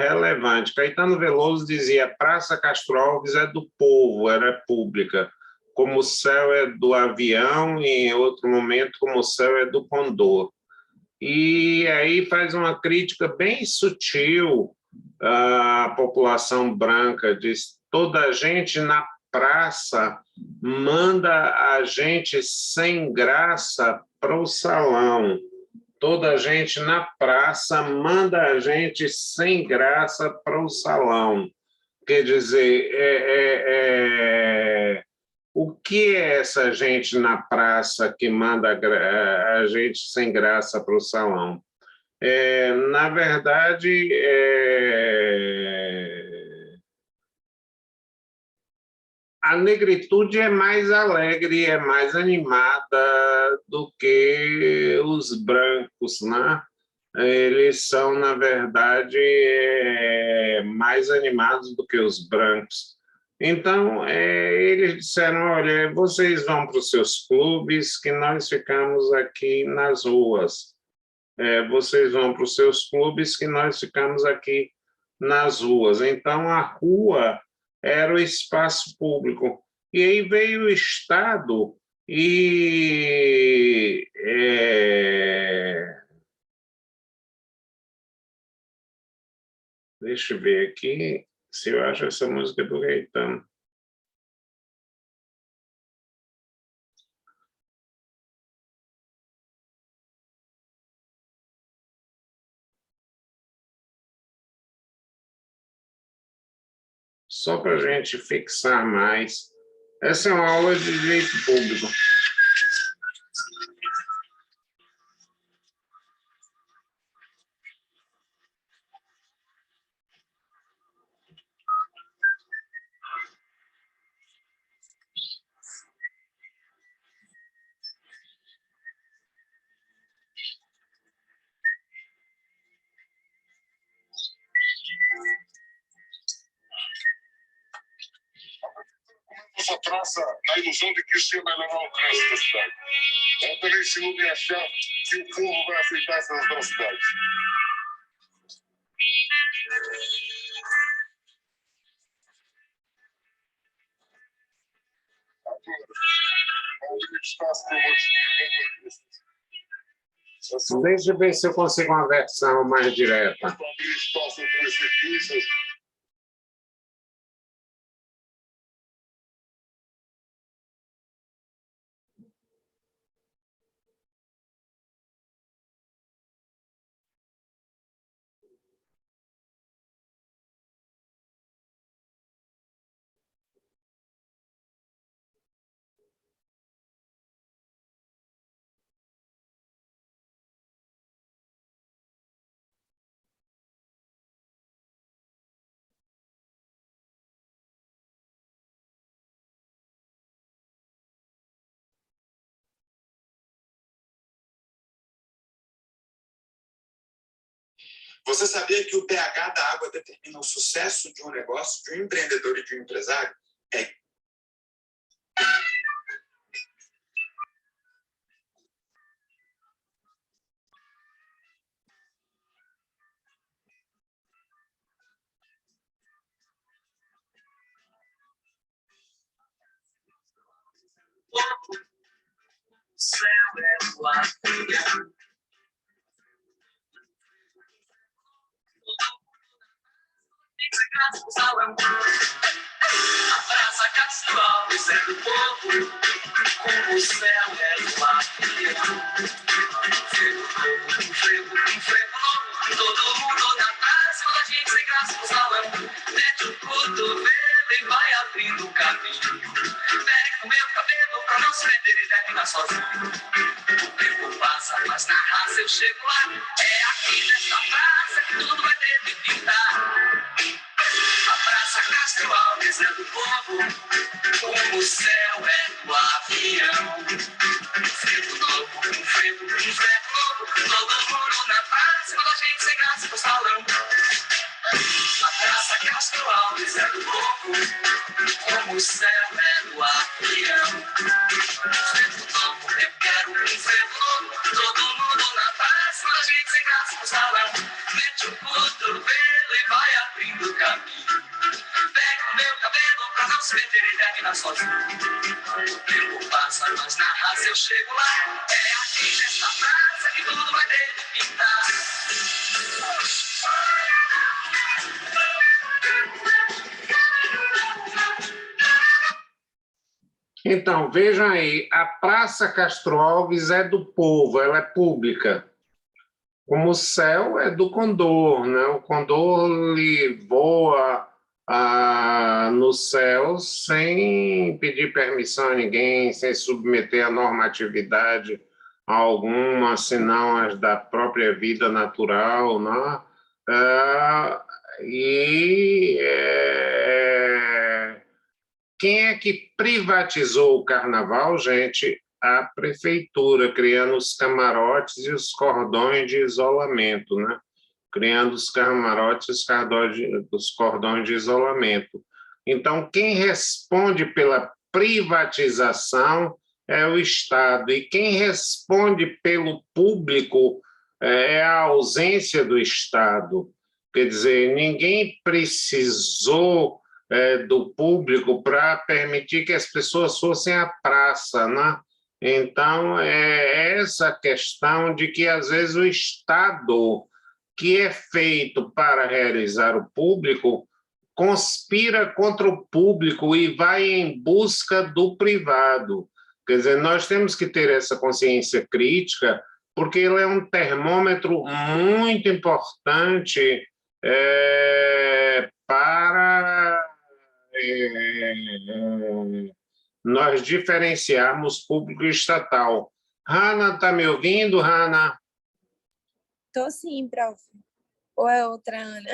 relevante. Caetano Veloso dizia: Praça Castro Alves é do povo, era pública, como o céu é do avião, e em outro momento, como o céu é do condor. E aí faz uma crítica bem sutil à população branca, diz: toda a gente na praça manda a gente sem graça para o salão. Toda a gente na praça manda a gente sem graça para o salão. Quer dizer, o que é essa gente na praça que manda a gente sem graça para o salão? Na verdade, a negritude é mais alegre, é mais animada do que os brancos, né? Eles são, na verdade, mais animados do que os brancos. Então, eles disseram: olha, vocês vão para os seus clubes, que nós ficamos aqui nas ruas. vocês vão para os seus clubes, que nós ficamos aqui nas ruas. Então, a rua era o espaço público. E aí veio o Estado e... deixa eu ver aqui se eu acho essa música do Gaetano. Só para a gente fixar mais. Essa é uma aula de direito público. Essa praça na ilusão de que isso ia melhorar o trânsito da cidade. Ela também se ilude em achar que o povo vai aceitar essas velocidades. Deixa eu ver se eu consigo uma versão mais direta. Você sabia que o pH da água determina o sucesso de um negócio, de um empreendedor e de um empresário? A Praça Castro Alves é do povo, como o céu é do avião. Frevo novo, todo mundo na praça, quando a gente sem graça no salão. Mete o cotovelo e vai abrindo o caminho. Pega o meu cabelo pra não se perder e terminar sozinho. O tempo passa, mas na raça eu chego lá. É aqui nessa praça que tudo vai ter de pintar. A Praça Castro Alves é do povo, como o céu é do avião. Frevo novo, frevo novo, todo mundo na praça, quando a gente sem graça pro salão. A Praça Castro Alves é do povo, como o céu é do avião. Frevo novo, eu quero um frevo novo, todo mundo na praça, quando a gente sem graça pro salão. Mete o cotovelo e vai abrindo o caminho. Pega o meu cabelo pra não se meter e terminar sozinho. O tempo passa, mas na raça eu chego lá. É aqui nessa praça que tudo vai ter de pintar. Então, vejam aí, a Praça Castro Alves é do povo, ela é pública. Como o céu é do condor, né? O condor ele voa no céu sem pedir permissão a ninguém, sem submeter a normatividade alguma, senão as da própria vida natural, né? Quem é que privatizou o carnaval, gente? A prefeitura, criando os camarotes e os cordões de isolamento, né? Criando os camarotes e os cordões de isolamento. Então, quem responde pela privatização é o Estado, e quem responde pelo público é a ausência do Estado. Quer dizer, ninguém precisou do público para permitir que as pessoas fossem à praça, né? Então, é essa questão de que, às vezes, o Estado, que é feito para realizar o público, conspira contra o público e vai em busca do privado. Quer dizer, nós temos que ter essa consciência crítica, porque ele é um termômetro muito importante para nós diferenciarmos público e estatal. Hanna, está me ouvindo, Hanna? Tô sim, prof. Ou é outra Ana?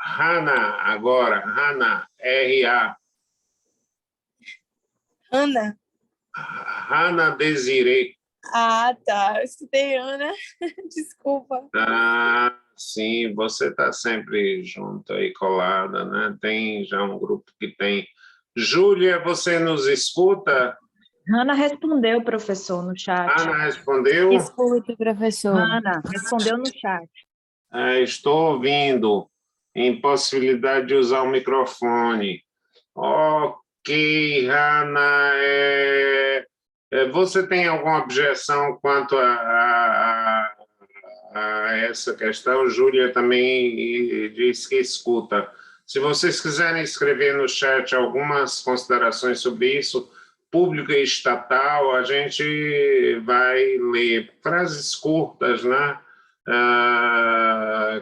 Hanna, agora, Hanna, R-A. Ana? Hanna Desiree. Ah, tá. Eu escutei Ana. Desculpa. Ah, sim, você está sempre junto aí, colada, né? Tem já um grupo que tem. Júlia, você nos escuta? Hanna respondeu, professor, no chat. Ana respondeu? Escuta, professor. Hanna respondeu no chat. Estou ouvindo. Impossibilidade de usar o microfone. Ok, Hanna. Você tem alguma objeção quanto a essa questão? Júlia também diz que escuta. Se vocês quiserem escrever no chat algumas considerações sobre isso, público e estatal, a gente vai ler frases curtas, né?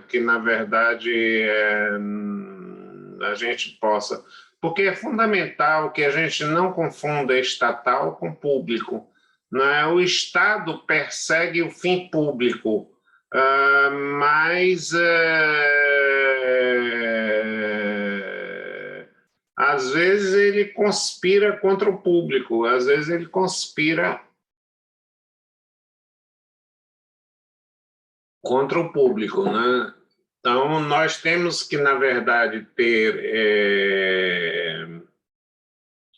Que, na verdade, a gente possa... Porque é fundamental que a gente não confunda estatal com público, né? O Estado persegue o fim público, mas às vezes ele conspira contra o público, às vezes ele conspira contra o público, né? Então, nós temos que, na verdade, ter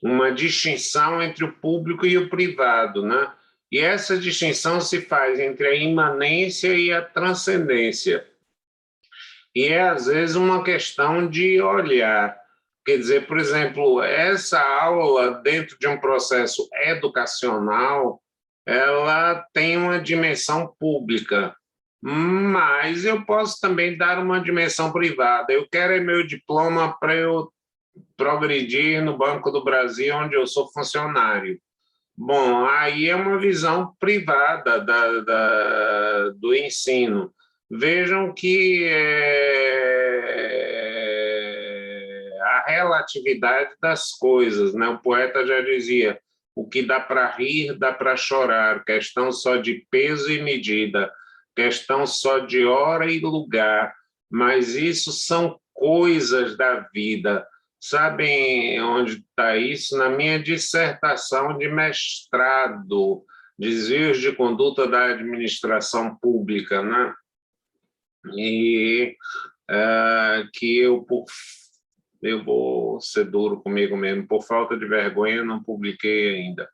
uma distinção entre o público e o privado, né? E essa distinção se faz entre a imanência e a transcendência. E é, às vezes, uma questão de olhar. Quer dizer, por exemplo, essa aula, dentro de um processo educacional, ela tem uma dimensão pública, mas eu posso também dar uma dimensão privada. Eu quero meu diploma para eu progredir no Banco do Brasil, onde eu sou funcionário. Bom, aí é uma visão privada do ensino. Vejam que a relatividade das coisas, né? O poeta já dizia, o que dá para rir, dá para chorar, questão só de peso e medida, questão só de hora e lugar, mas isso são coisas da vida. Sabem onde está isso? Na minha dissertação de mestrado, Desvios de Conduta da Administração Pública, né? E que eu vou ser duro comigo mesmo, por falta de vergonha, não publiquei ainda,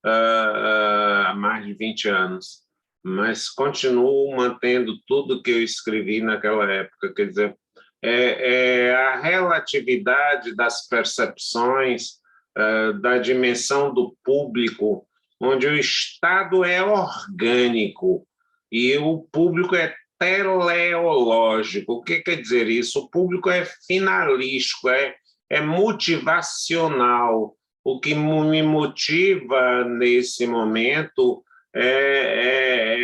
há mais de 20 anos. Mas continuo mantendo tudo que eu escrevi naquela época, quer dizer, a relatividade das percepções, da dimensão do público, onde o Estado é orgânico e o público é teleológico. O que quer dizer isso? O público é finalístico, é motivacional. O que me motiva nesse momento é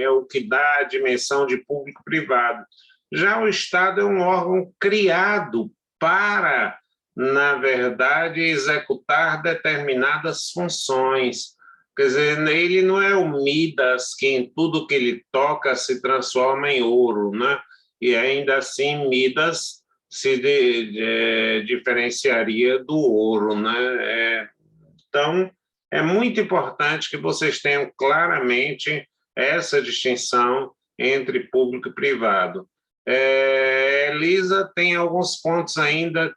o que dá a dimensão de público-privado. Já o Estado é um órgão criado para, na verdade, executar determinadas funções. Quer dizer, ele não é o Midas que em tudo que ele toca se transforma em ouro, né? E ainda assim Midas se diferenciaria do ouro, né? Então, é muito importante que vocês tenham claramente essa distinção entre público e privado. Elisa tem alguns pontos ainda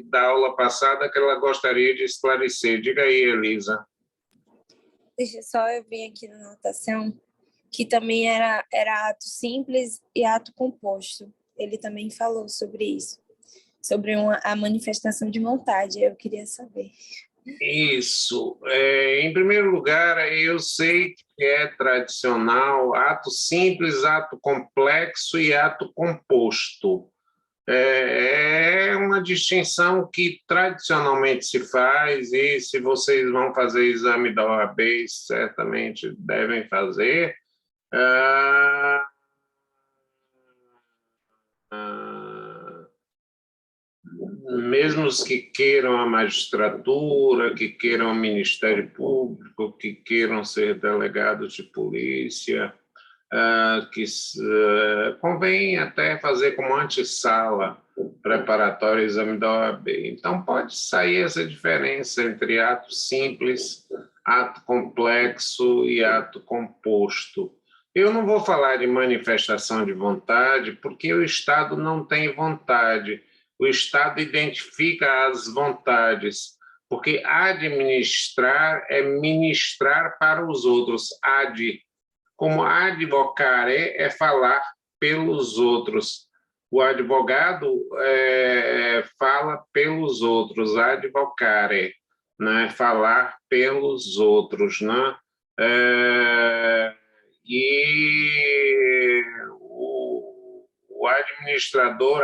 da aula passada que ela gostaria de esclarecer. Diga aí, Elisa. Deixa só eu vir aqui na anotação, que também era ato simples e ato composto. Ele também falou sobre isso, sobre a manifestação de vontade. Eu queria saber. Isso. Em primeiro lugar, eu sei que é tradicional ato simples, ato complexo e ato composto. É uma distinção que tradicionalmente se faz, e se vocês vão fazer exame da OAB, certamente devem fazer. Mesmo os que queiram a magistratura, que queiram o Ministério Público, que queiram ser delegados de polícia, convém até fazer como antessala preparatório ao exame da OAB. Então, pode sair essa diferença entre ato simples, ato complexo e ato composto. Eu não vou falar de manifestação de vontade, porque o Estado não tem vontade. O Estado identifica as vontades, porque administrar é ministrar para os outros. Como advocare é falar pelos outros. O advogado fala pelos outros, advocare, né? Falar pelos outros, né? E o administrador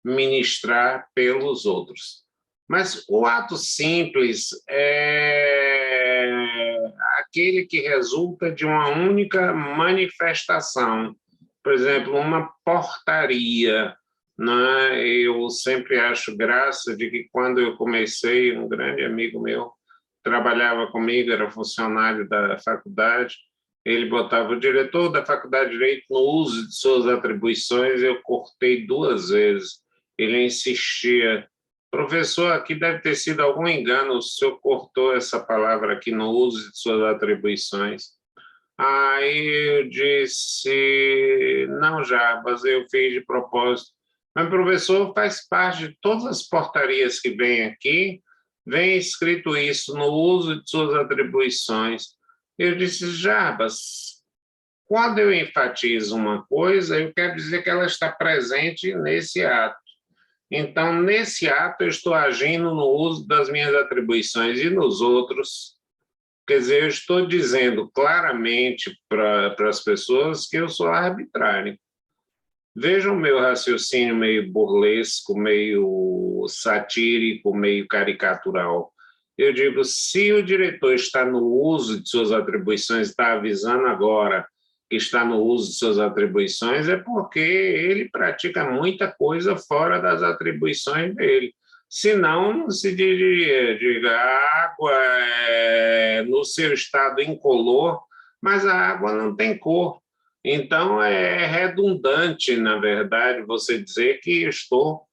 ministrar pelos outros. Mas o ato simples é aquele que resulta de uma única manifestação. Por exemplo, uma portaria. Né? Eu sempre acho graça de que, quando eu comecei, um grande amigo meu trabalhava comigo, era funcionário da faculdade, ele botava o diretor da Faculdade de Direito no uso de suas atribuições, eu cortei 2 vezes. Ele insistia: professor, aqui deve ter sido algum engano, o senhor cortou essa palavra aqui no uso de suas atribuições. Aí eu disse: não, Jarbas, eu fiz de propósito. Mas, professor, faz parte de todas as portarias que vêm aqui, vem escrito isso, no uso de suas atribuições. Eu disse: Jarbas, quando eu enfatizo uma coisa, eu quero dizer que ela está presente nesse ato. Então, nesse ato, eu estou agindo no uso das minhas atribuições, e nos outros, quer dizer, eu estou dizendo claramente para as pessoas que eu sou arbitrário. Vejam o meu raciocínio meio burlesco, meio satírico, meio caricatural. Eu digo: se o diretor está no uso de suas atribuições, está avisando agora que está no uso de suas atribuições, é porque ele pratica muita coisa fora das atribuições dele. Senão, não se diga a água no seu estado incolor, mas a água não tem cor. Então, é redundante, na verdade, você dizer que estou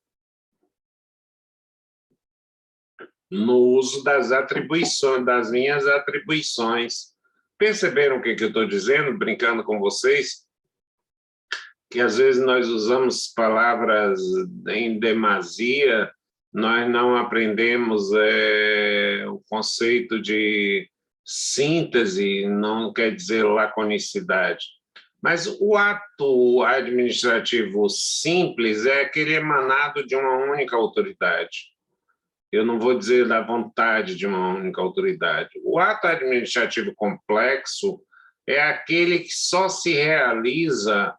no uso das atribuições, das minhas atribuições. Perceberam o que eu estou dizendo, brincando com vocês? Que às vezes nós usamos palavras em demasia, nós não aprendemos o conceito de síntese, não quer dizer laconicidade. Mas o ato administrativo simples é aquele emanado de uma única autoridade. Eu não vou dizer da vontade de uma única autoridade. O ato administrativo complexo é aquele que só se realiza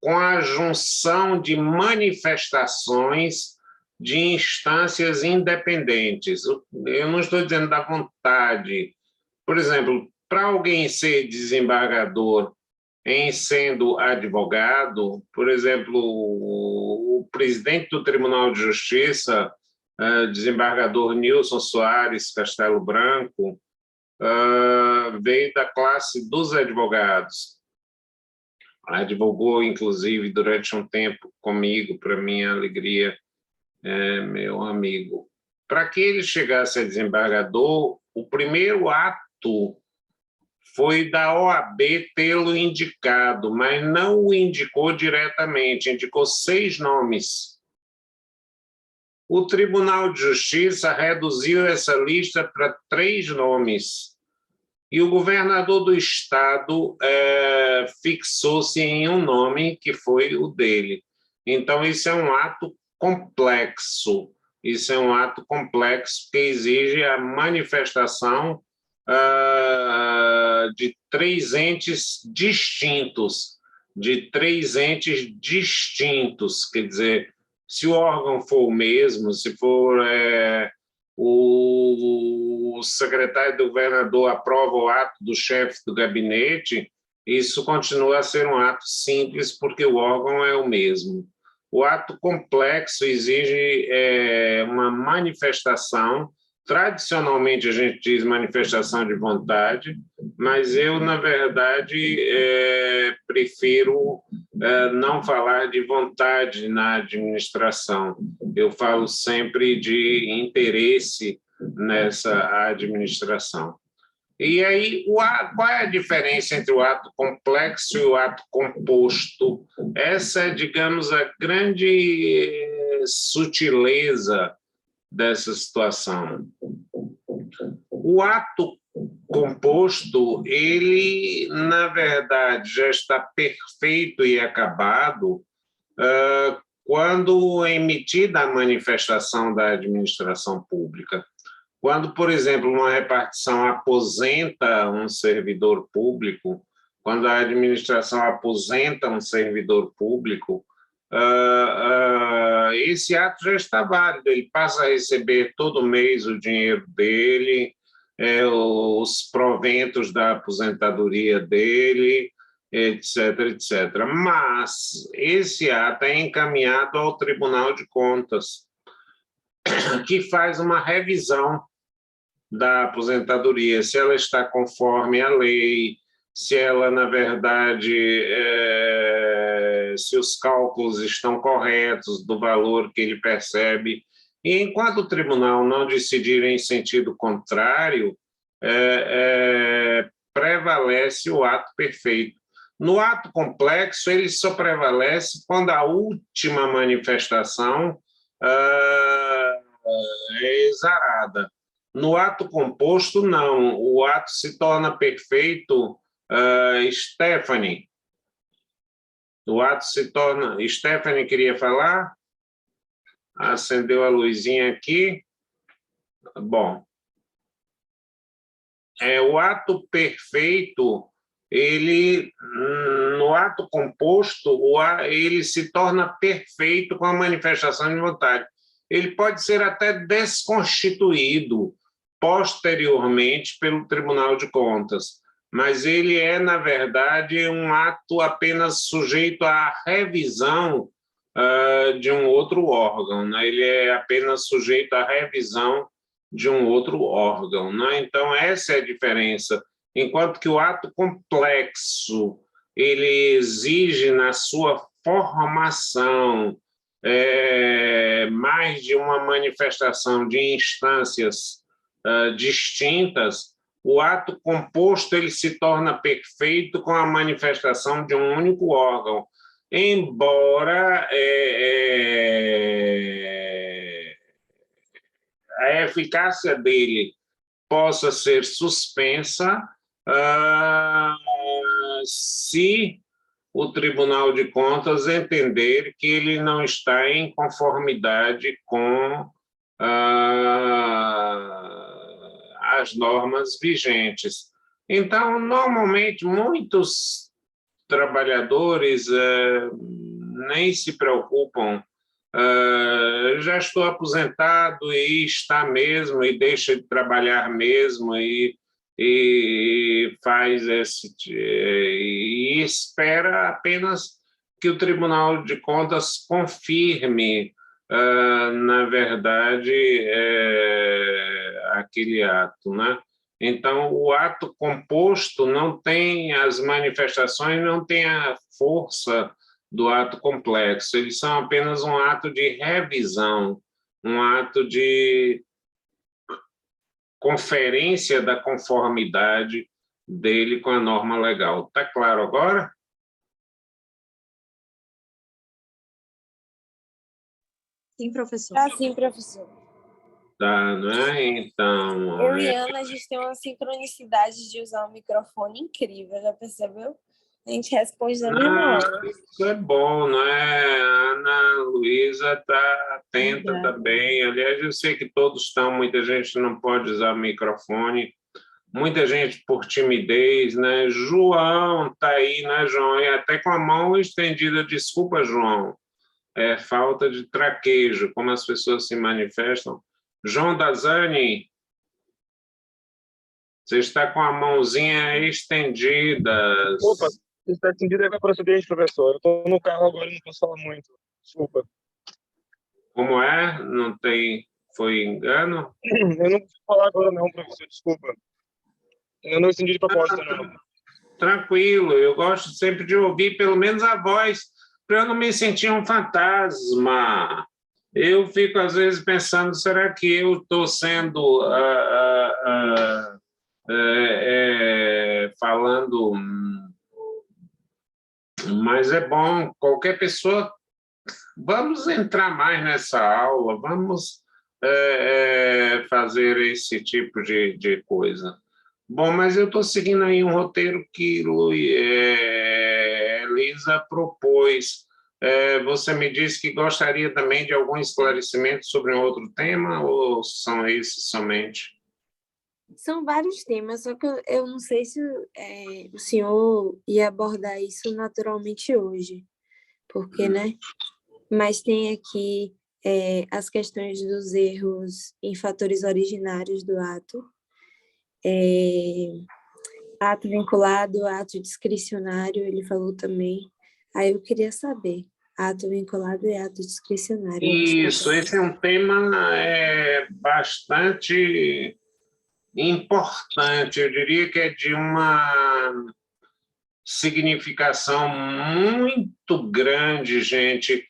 com a junção de manifestações de instâncias independentes. Eu não estou dizendo da vontade. Por exemplo, para alguém ser desembargador em sendo advogado, por exemplo, o presidente do Tribunal de Justiça, desembargador Nilson Soares Castelo Branco, veio da classe dos advogados. Advogou, inclusive, durante um tempo comigo, para minha alegria, meu amigo. Para que ele chegasse a desembargador, o primeiro ato foi da OAB tê-lo indicado, mas não o indicou diretamente, indicou 6 nomes. O Tribunal de Justiça reduziu essa lista para 3 nomes. e o governador do estado fixou-se em um nome que foi o dele. Então, isso é um ato complexo. Isso é um ato complexo que exige a manifestação de três entes distintos, quer dizer, se o órgão for o mesmo, se for o secretário do governador aprova o ato do chefe do gabinete, isso continua a ser um ato simples, porque o órgão é o mesmo. O ato complexo exige uma manifestação. Tradicionalmente, a gente diz manifestação de vontade, mas eu, na verdade, prefiro não falar de vontade na administração. Eu falo sempre de interesse nessa administração. E aí, qual é a diferença entre o ato complexo e o ato composto? Essa é, digamos, a grande sutileza dessa situação. O ato composto, ele, na verdade, já está perfeito e acabado quando emitida a manifestação da administração pública. Quando, por exemplo, uma repartição aposenta um servidor público, quando a administração aposenta um servidor público, esse ato já está válido, ele passa a receber todo mês o dinheiro dele, os proventos da aposentadoria dele, etc., etc. Mas esse ato é encaminhado ao Tribunal de Contas, que faz uma revisão da aposentadoria, se ela está conforme a lei, se ela, na verdade, se os cálculos estão corretos do valor que ele percebe. E enquanto o tribunal não decidir em sentido contrário, prevalece o ato perfeito. No ato complexo, ele só prevalece quando a última manifestação é exarada. No ato composto, não. O ato se torna perfeito. Stephanie. O ato se torna... Stephanie queria falar? Acendeu a luzinha aqui. Bom. O ato perfeito, ele, no ato composto, ele se torna perfeito com a manifestação de vontade. Ele pode ser até desconstituído posteriormente pelo Tribunal de Contas, mas ele é, na verdade, um ato apenas sujeito à revisão de um outro órgão, né? Ele é apenas sujeito à revisão de um outro órgão, né? Então, essa é a diferença. Enquanto que o ato complexo, ele exige na sua formação mais de uma manifestação de instâncias distintas, o ato composto ele se torna perfeito com a manifestação de um único órgão, embora a eficácia dele possa ser suspensa se o Tribunal de Contas entender que ele não está em conformidade com as normas vigentes. Então, normalmente, muitos trabalhadores nem se preocupam. Já estou aposentado e está mesmo, e deixa de trabalhar mesmo, e faz e espera apenas que o Tribunal de Contas confirme, na verdade, aquele ato, né? Então, o ato composto não tem as manifestações, não tem a força do ato complexo, eles são apenas um ato de revisão, um ato de conferência da conformidade dele com a norma legal. Está claro agora? Sim, professor. Sim, professor. Tá, não é? Então, Eu e Ana, a gente tem uma sincronicidade de usar o microfone incrível, já percebeu? A gente responde na mesma hora. isso é bom, não é? A Ana Luísa está atenta Obrigada. também. Aliás, eu sei que todos estão, muita gente não pode usar o microfone, muita gente por timidez, né? João está aí, né, João? E até com a mão estendida. Desculpa, João. É falta de traquejo, como as pessoas se manifestam. João Dazani, você está com a mãozinha estendida. Opa, está atendido aí para acidente, professor. Eu estou no carro agora e não posso falar muito. Desculpa. Como é? Não tem... Foi engano? Eu não consigo falar agora não, professor, desculpa. Eu não estendi de propósito, não. Tranquilo, eu gosto sempre de ouvir pelo menos a voz, para eu não me sentir um fantasma. Eu fico, às vezes, pensando, será que eu estou sendo... falando... Mas é bom, qualquer pessoa... Vamos entrar mais nessa aula, vamos fazer esse tipo de coisa. Bom, mas eu estou seguindo aí um roteiro que Elisa propôs. Você me disse que gostaria também de algum esclarecimento sobre um outro tema, ou são esses somente? São vários temas, só que eu não sei se o senhor ia abordar isso naturalmente hoje, porque, né? Mas tem aqui as questões dos erros em fatores originários do ato, ato vinculado, ato discricionário, ele falou também. Aí eu queria saber, ato vinculado e ato discricionário. Isso, esse é um tema bastante importante, eu diria que é de uma significação muito grande, gente.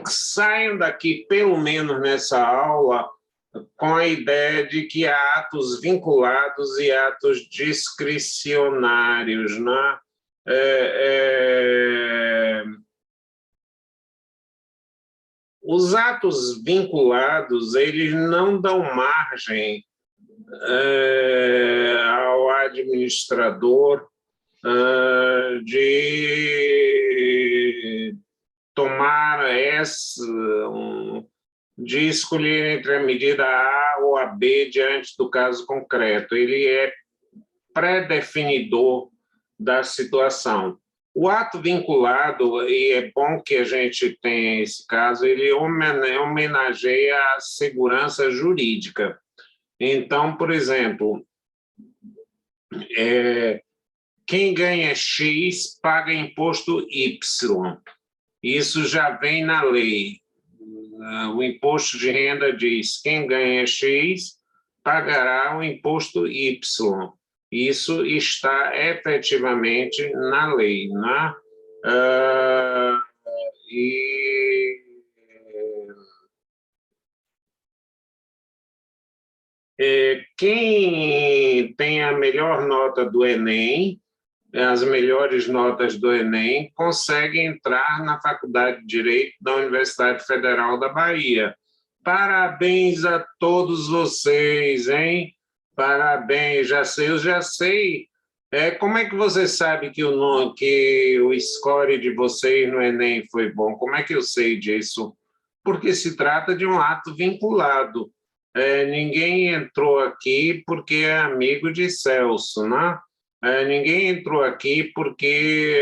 Saiam daqui, pelo menos nessa aula, com a ideia de que há atos vinculados e atos discricionários, né? Os atos vinculados, eles não dão margem ao administrador de tomar de escolher entre a medida A ou a B diante do caso concreto. Ele é pré-definidor da situação. O ato vinculado, e é bom que a gente tenha esse caso, ele homenageia a segurança jurídica. Então, por exemplo, quem ganha X paga imposto Y. Isso já vem na lei. O imposto de renda diz quem ganha X pagará o imposto Y. Isso está efetivamente na lei, né? Quem tem a melhor nota do Enem, as melhores notas do Enem, consegue entrar na Faculdade de Direito da Universidade Federal da Bahia. Parabéns a todos vocês, hein? Parabéns, eu já sei. Como é que você sabe que o score de vocês no Enem foi bom? Como é que eu sei disso? Porque se trata de um ato vinculado. Ninguém entrou aqui porque é amigo de Celso, né? Ninguém entrou aqui porque,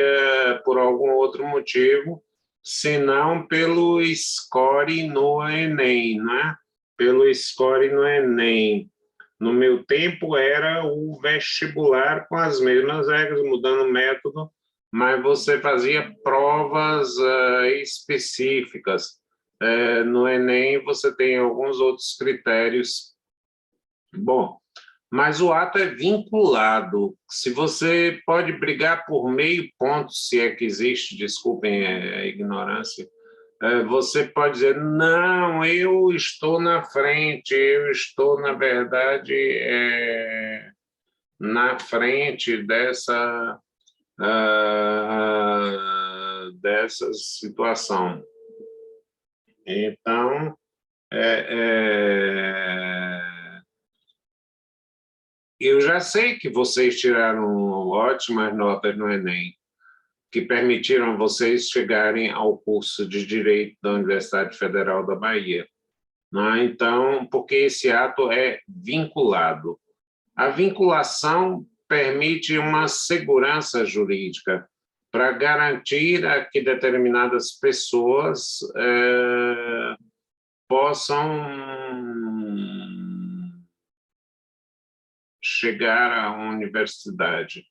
por algum outro motivo, senão pelo score no Enem, né? Pelo score no Enem. No meu tempo era o vestibular com as mesmas regras, mudando o método, mas você fazia provas específicas. No Enem você tem alguns outros critérios. Bom, mas o ato é vinculado. Se você pode brigar por meio ponto, se é que existe, desculpem a ignorância, você pode dizer, não, eu estou na frente, eu estou, na verdade, na frente dessa situação. Então, Eu já sei que vocês tiraram ótimas notas no Enem, que permitiram a vocês chegarem ao curso de Direito da Universidade Federal da Bahia. Não é? Então, porque esse ato é vinculado. A vinculação permite uma segurança jurídica para garantir a que determinadas pessoas possam chegar à universidade.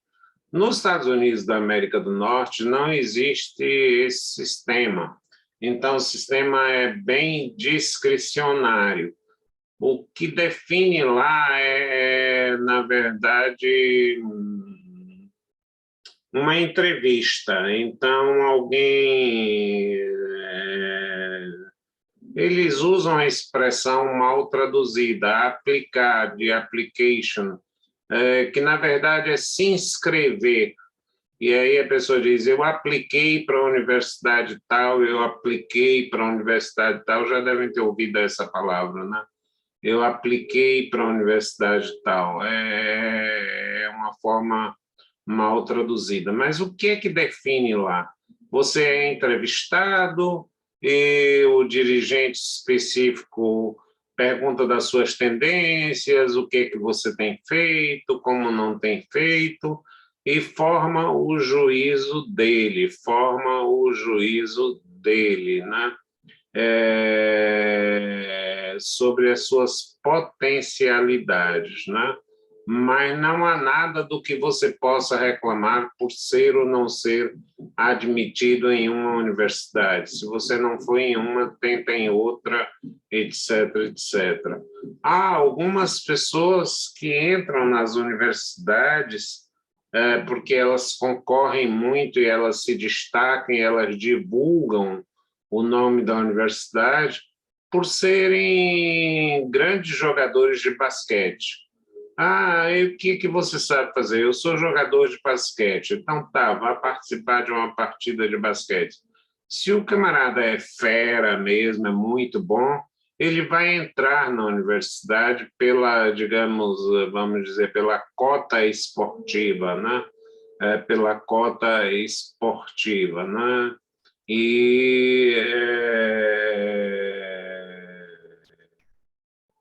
Nos Estados Unidos da América do Norte não existe esse sistema. Então, o sistema é bem discricionário. O que define lá é, na verdade, uma entrevista. Então, eles usam a expressão mal traduzida, aplicar, de application, que, na verdade, é se inscrever. E aí a pessoa diz, eu apliquei para a universidade tal, eu apliquei para a universidade tal, já devem ter ouvido essa palavra, né? Eu apliquei para a universidade tal. É uma forma mal traduzida. Mas o que é que define lá? Você é entrevistado e o dirigente específico pergunta das suas tendências, o que é que você tem feito, como não tem feito, e forma o juízo dele, né? Sobre as suas potencialidades, né? Mas não há nada do que você possa reclamar por ser ou não ser admitido em uma universidade. Se você não foi em uma, tenta em outra, etc., etc. Há algumas pessoas que entram nas universidades porque elas concorrem muito e elas se destacam, e elas divulgam o nome da universidade por serem grandes jogadores de basquete. E o que você sabe fazer? Eu sou jogador de basquete. Então tá, vá participar de uma partida de basquete. Se o camarada é fera mesmo, é muito bom, ele vai entrar na universidade pela, digamos, vamos dizer, pela cota esportiva, né? Pela cota esportiva, né? E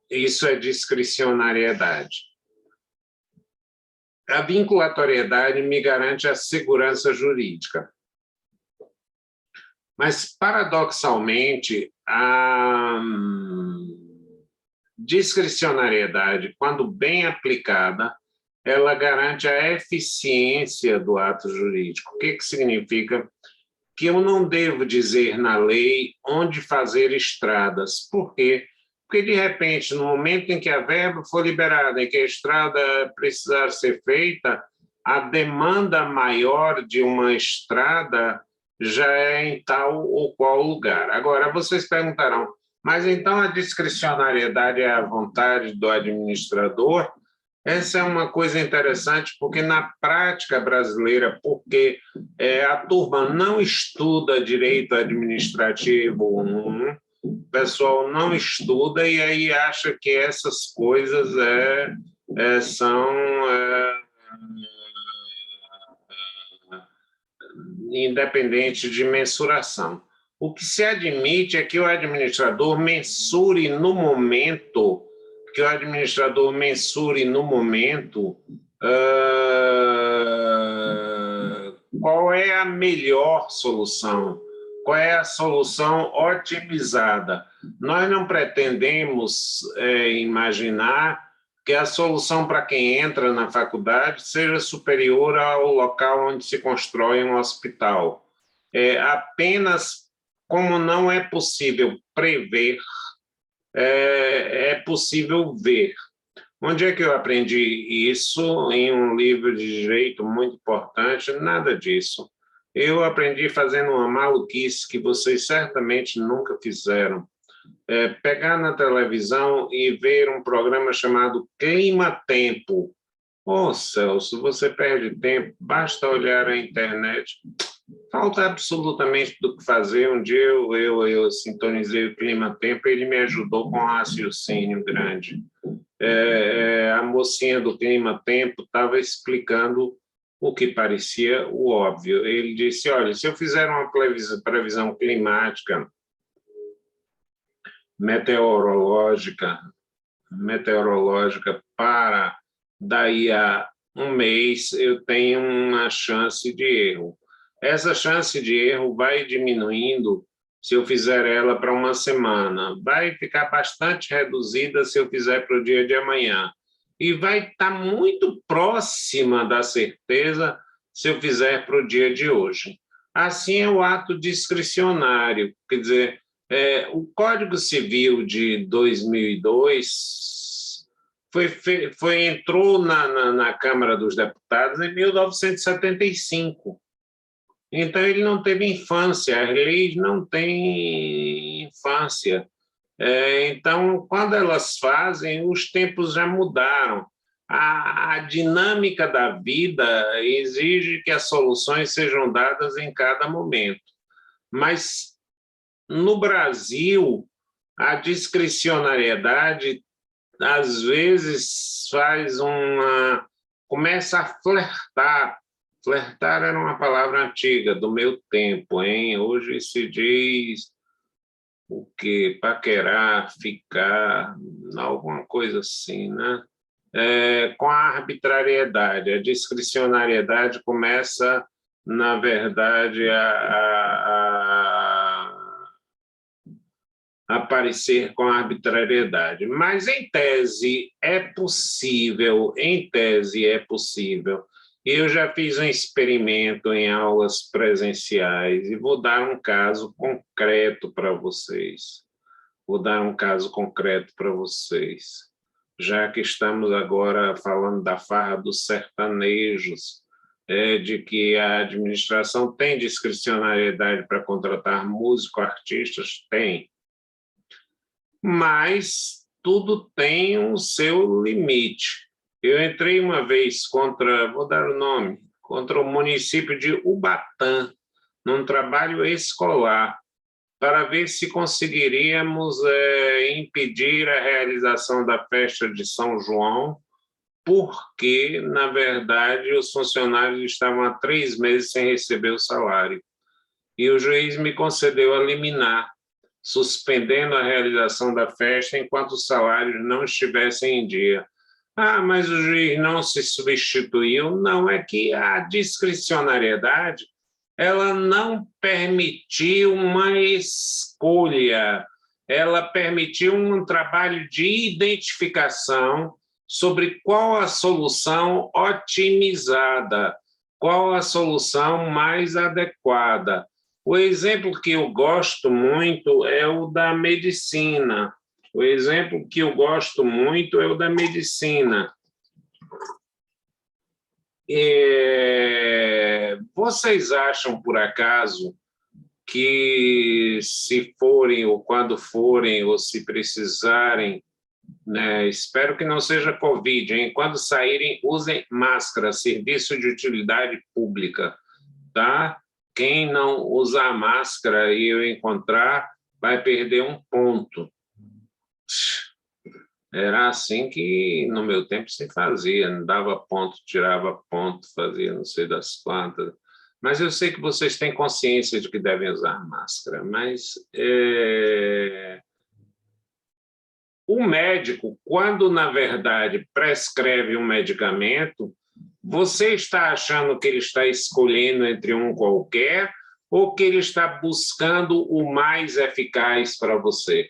isso é discricionariedade. A vinculatoriedade me garante a segurança jurídica. Mas, paradoxalmente, a discricionariedade, quando bem aplicada, ela garante a eficiência do ato jurídico. O que significa? Que eu não devo dizer na lei onde fazer estradas. Por quê? Porque, de repente, no momento em que a verba for liberada e que a estrada precisar ser feita, a demanda maior de uma estrada já é em tal ou qual lugar. Agora, vocês perguntarão, mas então a discricionariedade é a vontade do administrador? Essa é uma coisa interessante, porque na prática brasileira, porque a turma não estuda direito administrativo, o pessoal não estuda e aí acha que essas coisas são independentes de mensuração. O que se admite é que o administrador mensure no momento, qual é a melhor solução, qual é a solução otimizada. Nós não pretendemos imaginar que a solução para quem entra na faculdade seja superior ao local onde se constrói um hospital. Apenas como não é possível prever, é possível ver. Onde é que eu aprendi isso? Em um livro de direito muito importante? Nada disso. Eu aprendi fazendo uma maluquice que vocês certamente nunca fizeram. Pegar na televisão e ver um programa chamado Clima Tempo. Celso, você perde tempo, basta olhar a internet. Falta absolutamente do que fazer. Um dia eu sintonizei o Clima-Tempo e ele me ajudou com um raciocínio grande. A mocinha do Clima-Tempo estava explicando o que parecia o óbvio. Ele disse, olha, se eu fizer uma previsão climática, meteorológica para daí a um mês, eu tenho uma chance de erro. Essa chance de erro vai diminuindo se eu fizer ela para uma semana, vai ficar bastante reduzida se eu fizer para o dia de amanhã, e vai estar muito próxima da certeza se eu fizer para o dia de hoje. Assim é o ato discricionário, quer dizer, o Código Civil de 2002 entrou na Câmara dos Deputados em 1975. Então, ele não teve infância, as leis não têm infância. Então, quando elas fazem, os tempos já mudaram. A dinâmica da vida exige que as soluções sejam dadas em cada momento. Mas, no Brasil, a discricionariedade, às vezes, começa a flertar. Flertar era uma palavra antiga, do meu tempo, hein? Hoje se diz o quê? Paquerar, ficar, alguma coisa assim, né? Com a arbitrariedade, a discricionariedade começa, na verdade, a aparecer com a arbitrariedade. Mas, em tese, é possível. Eu já fiz um experimento em aulas presenciais e vou dar um caso concreto para vocês. Já que estamos agora falando da farra dos sertanejos, de que a administração tem discricionariedade para contratar músico, artistas, tem. Mas tudo tem um seu limite. Eu entrei uma vez vou dar o nome, contra o município de Ubatã, num trabalho escolar, para ver se conseguiríamos impedir a realização da festa de São João, porque, na verdade, os funcionários estavam há 3 meses sem receber o salário. E o juiz me concedeu a liminar, suspendendo a realização da festa enquanto os salários não estivessem em dia. Mas o juiz não se substituiu. Não, é que a discricionariedade ela não permitiu uma escolha, ela permitiu um trabalho de identificação sobre qual a solução otimizada, qual a solução mais adequada. O exemplo que eu gosto muito é o da medicina. Vocês acham, por acaso, que se forem, ou quando forem, ou se precisarem, né, espero que não seja Covid, hein? Quando saírem, usem máscara, serviço de utilidade pública, tá? Quem não usar máscara e eu encontrar, vai perder 1 ponto. Era assim que no meu tempo se fazia, não dava ponto, tirava ponto, fazia não sei das quantas. Mas eu sei que vocês têm consciência de que devem usar máscara, mas o médico, quando na verdade prescreve um medicamento, você está achando que ele está escolhendo entre um qualquer ou que ele está buscando o mais eficaz para você?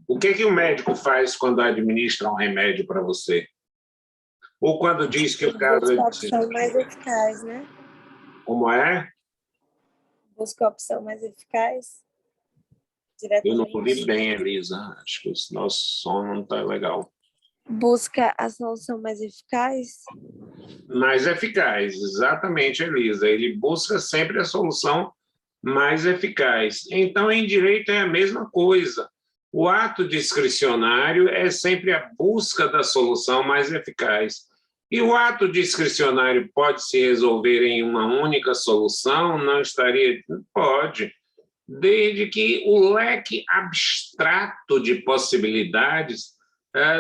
O que o médico faz quando administra um remédio para você? Ou quando diz que o caso é... Busca a opção mais eficaz, né? Como é? Busca a opção mais eficaz. Eu não ouvi bem, Elisa. Acho que o nosso som não está legal. Busca a solução mais eficaz? Mais eficaz, exatamente, Elisa. Ele busca sempre a solução mais eficaz. Então, em direito é a mesma coisa. O ato discricionário é sempre a busca da solução mais eficaz. E o ato discricionário pode se resolver em uma única solução? Não estaria... Pode, desde que o leque abstrato de possibilidades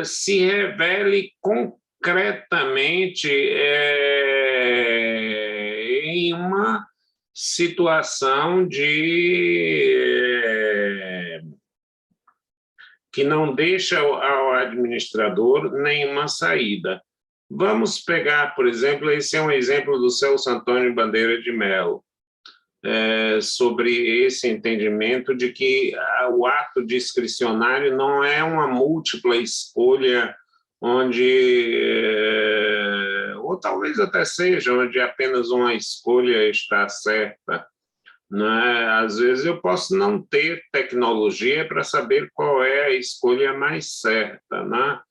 se revele concretamente em uma situação que não deixa ao administrador nenhuma saída. Vamos pegar, por exemplo, esse é um exemplo do Celso Antônio Bandeira de Mello, sobre esse entendimento de que o ato discricionário não é uma múltipla escolha ou talvez até seja, onde apenas uma escolha está certa. Né? Às vezes eu posso não ter tecnologia para saber qual é a escolha mais certa, né?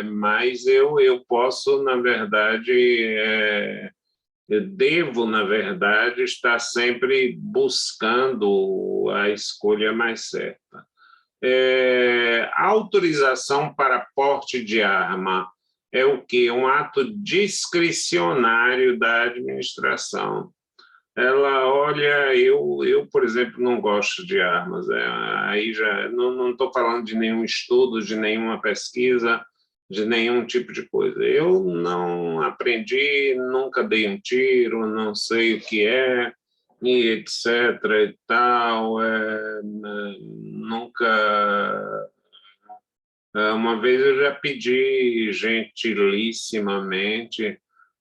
Mas eu posso, na verdade, eu devo, na verdade, estar sempre buscando a escolha mais certa. A autorização para porte de arma é o quê? Um ato discricionário da administração. Ela olha, eu, por exemplo, não gosto de armas. Aí já não estou falando de nenhum estudo, de nenhuma pesquisa, de nenhum tipo de coisa. Eu não aprendi, nunca dei um tiro, não sei o que é, e etc. e tal. Nunca... Uma vez eu já pedi gentilíssimamente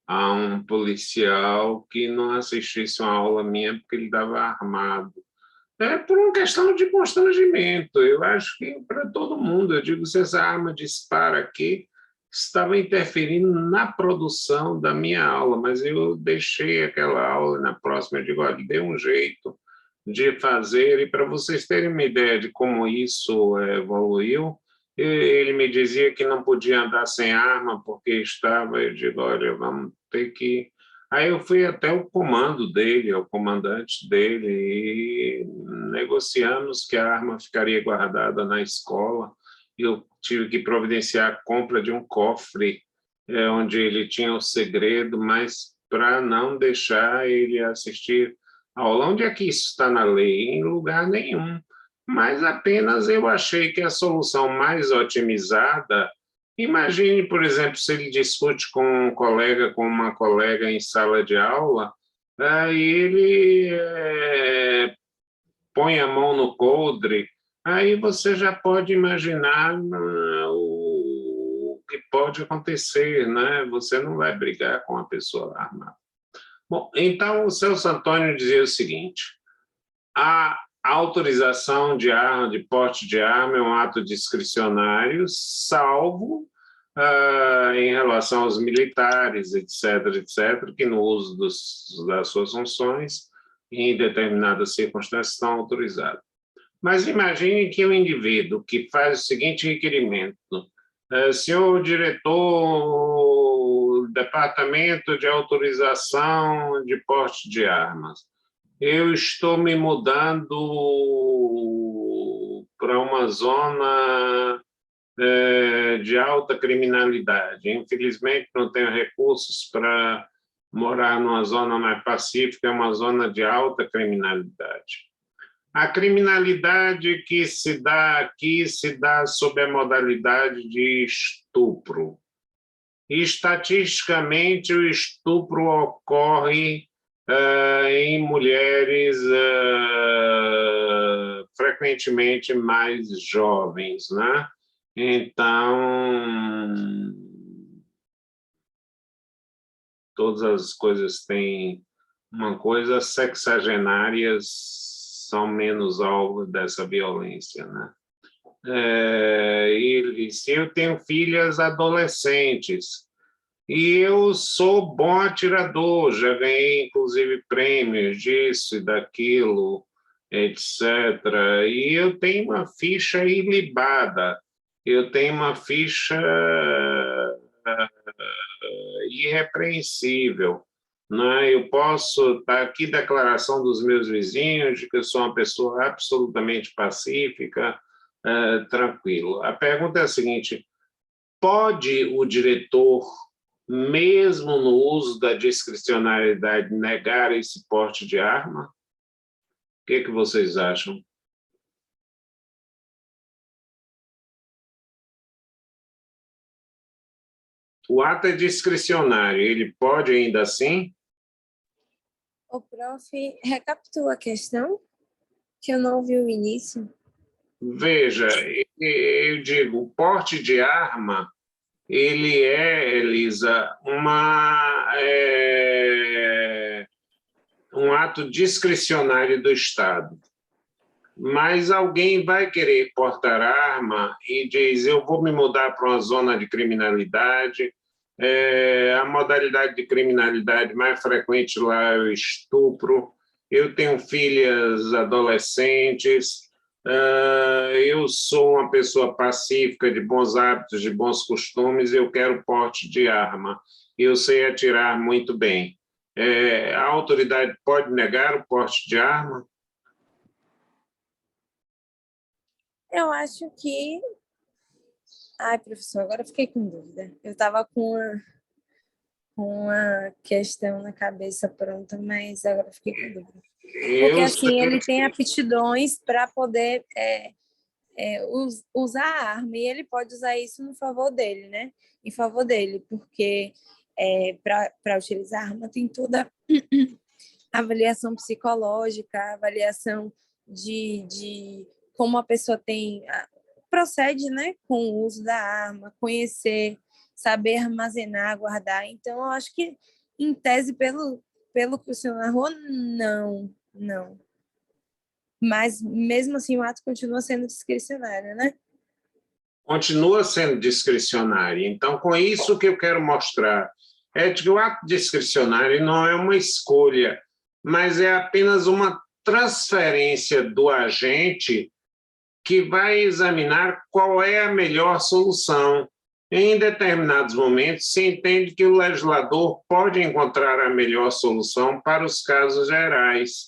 a um policial que não assistisse uma aula minha porque ele estava armado. Por uma questão de constrangimento. Eu acho que para todo mundo, eu digo, se essa arma dispara aqui, estava interferindo na produção da minha aula, mas eu deixei aquela aula, na próxima eu digo, olha, dê um jeito de fazer, e para vocês terem uma ideia de como isso evoluiu, ele me dizia que não podia andar sem arma porque estava, eu digo, olha, vamos ter que... Aí eu fui até o comando dele, o comandante dele, e negociamos que a arma ficaria guardada na escola. Eu tive que providenciar a compra de um cofre onde ele tinha o segredo, mas para não deixar ele assistir a aula. Onde é que isso está na lei? Em lugar nenhum. Mas apenas eu achei que a solução mais otimizada... Imagine, por exemplo, se ele discute com uma colega em sala de aula, e ele põe a mão no coldre, aí você já pode imaginar o que pode acontecer, né? Você não vai brigar com a pessoa armada. Bom, então o Celso Antônio dizia o seguinte: a autorização de arma, de porte de arma, é um ato discricionário, salvo em relação aos militares, etc., que no uso das suas funções, em determinadas circunstâncias, estão autorizados. Mas imagine que o indivíduo que faz o seguinte requerimento: senhor diretor, departamento de autorização de porte de armas, eu estou me mudando para uma zona de alta criminalidade. Infelizmente, não tenho recursos para morar numa zona mais pacífica, é uma zona de alta criminalidade. A criminalidade que se dá aqui se dá sob a modalidade de estupro. Estatisticamente, o estupro ocorre em mulheres frequentemente mais jovens, né? Então, todas as coisas têm uma coisa, sexagenárias são menos alvo dessa violência, né? E se eu tenho filhas adolescentes, e eu sou bom atirador, já ganhei, inclusive, prêmios disso e daquilo, etc. E eu tenho uma ficha ilibada, eu tenho uma ficha irrepreensível. Né? Eu posso estar aqui, declaração dos meus vizinhos, de que eu sou uma pessoa absolutamente pacífica, tranquilo. A pergunta é a seguinte: pode o diretor, mesmo no uso da discricionariedade, negar esse porte de arma? O que vocês acham? O ato é discricionário, ele pode ainda assim? O prof, recapitula a questão, que eu não ouvi o início. Veja, eu digo, o porte de arma, ele é, Elisa, um ato discricionário do Estado. Mas alguém vai querer portar arma e diz, eu vou me mudar para uma zona de criminalidade, a modalidade de criminalidade mais frequente lá é o estupro, eu tenho filhas adolescentes, eu sou uma pessoa pacífica, de bons hábitos, de bons costumes, eu quero porte de arma, eu sei atirar muito bem. A autoridade pode negar o porte de arma? Eu acho que... Ai, professor, agora eu fiquei com dúvida. Eu estava com uma questão na cabeça pronta, mas agora eu fiquei com dúvida. Porque, assim, ele tem aptidões para poder usar a arma, e ele pode usar isso no favor dele, né? Em favor dele, porque para utilizar a arma tem toda a avaliação psicológica, a avaliação de como a pessoa procede, né, com o uso da arma, conhecer, saber armazenar, guardar. Então, eu acho que, em tese, pelo que o senhor narrou, não. Mas, mesmo assim, o ato continua sendo discricionário, né? Continua sendo discricionário. Então, com isso que eu quero mostrar, é que o ato discricionário não é uma escolha, mas é apenas uma transferência do agente que vai examinar qual é a melhor solução. Em determinados momentos, se entende que o legislador pode encontrar a melhor solução para os casos gerais,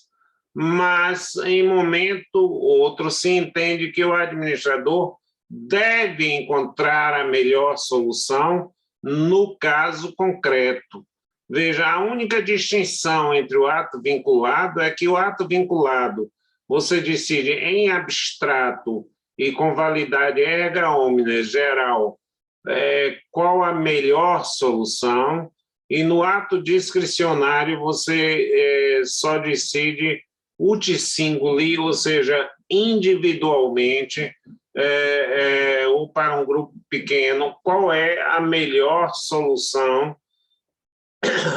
mas, em momento outro, se entende que o administrador deve encontrar a melhor solução no caso concreto. Veja, a única distinção entre o ato vinculado é que o ato vinculado você decide em abstrato e com validade erga omnes, geral, qual a melhor solução, e no ato discricionário você só decide uti singuli, ou seja, individualmente, ou para um grupo pequeno, qual é a melhor solução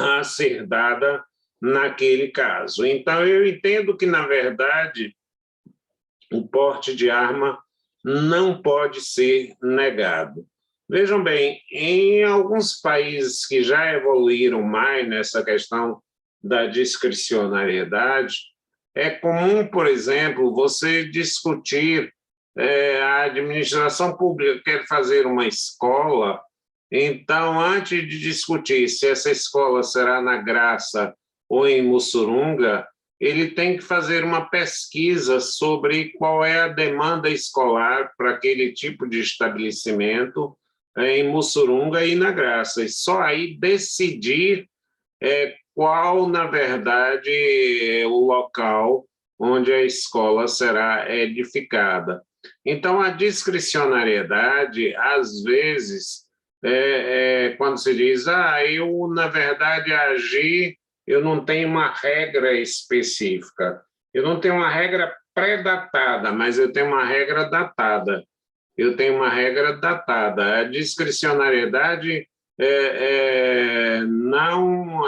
a ser dada naquele caso. Então, eu entendo que, na verdade, o porte de arma não pode ser negado. Vejam bem, em alguns países que já evoluíram mais nessa questão da discricionariedade, é comum, por exemplo, você discutir, a administração pública quer fazer uma escola, então, antes de discutir se essa escola será na Graça ou em Mussurunga, ele tem que fazer uma pesquisa sobre qual é a demanda escolar para aquele tipo de estabelecimento em Mussurunga e na Graça, e só aí decidir qual, na verdade, é o local onde a escola será edificada. Então, a discricionariedade, às vezes, quando se diz, eu, na verdade, agi, eu não tenho uma regra específica, eu não tenho uma regra pré-datada, mas eu tenho uma regra datada. Eu tenho uma regra datada. A discricionariedade não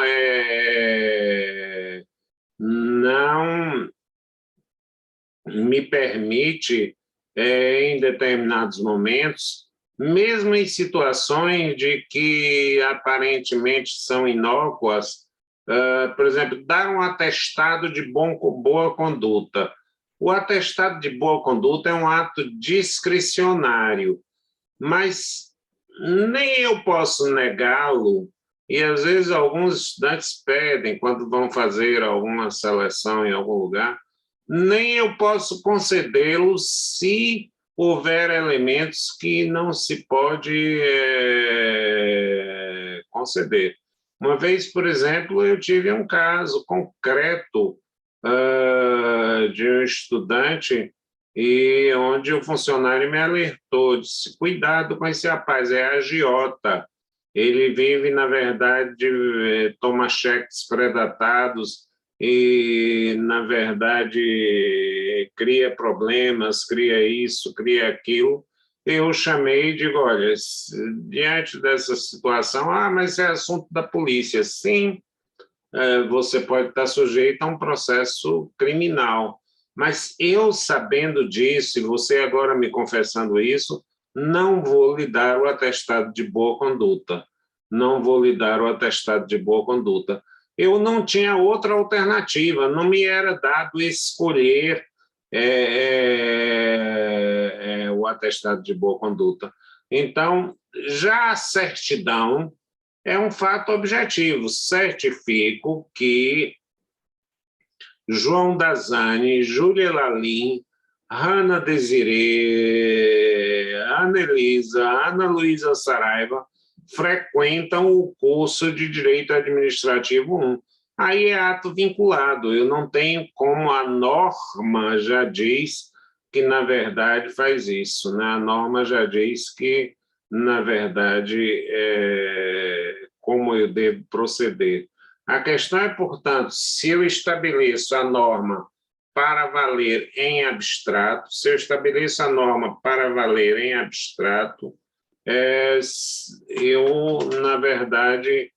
me permite, em determinados momentos, mesmo em situações de que aparentemente são inócuas, por exemplo, dar um atestado de boa conduta. O atestado de boa conduta é um ato discricionário, mas nem eu posso negá-lo, e às vezes alguns estudantes pedem, quando vão fazer alguma seleção em algum lugar, nem eu posso concedê-lo se houver elementos que não se pode conceder. Uma vez, por exemplo, eu tive um caso concreto de um estudante e onde o funcionário me alertou, disse, cuidado com esse rapaz, é agiota, ele vive, na verdade, toma cheques predatados e, na verdade, cria problemas, cria isso, cria aquilo. Eu chamei e digo, olha, diante dessa situação, mas é assunto da polícia. Sim, você pode estar sujeito a um processo criminal. Mas eu, sabendo disso, e você agora me confessando isso, não vou lhe dar o atestado de boa conduta. Não vou lhe dar o atestado de boa conduta. Eu não tinha outra alternativa, não me era dado escolher o atestado de boa conduta. Então, já a certidão é um fato objetivo. Certifico que João Dazani, Júlia Lalim, Hanna Desirê, Ana Elisa, Ana Luísa Saraiva frequentam o curso de Direito Administrativo 1. Aí é ato vinculado, eu não tenho como, a norma já diz que, na verdade, faz isso, né? A norma já diz que, na verdade, como eu devo proceder. A questão é, portanto, se eu estabeleço a norma para valer em abstrato, se eu estabeleço a norma para valer em abstrato, eu, na verdade,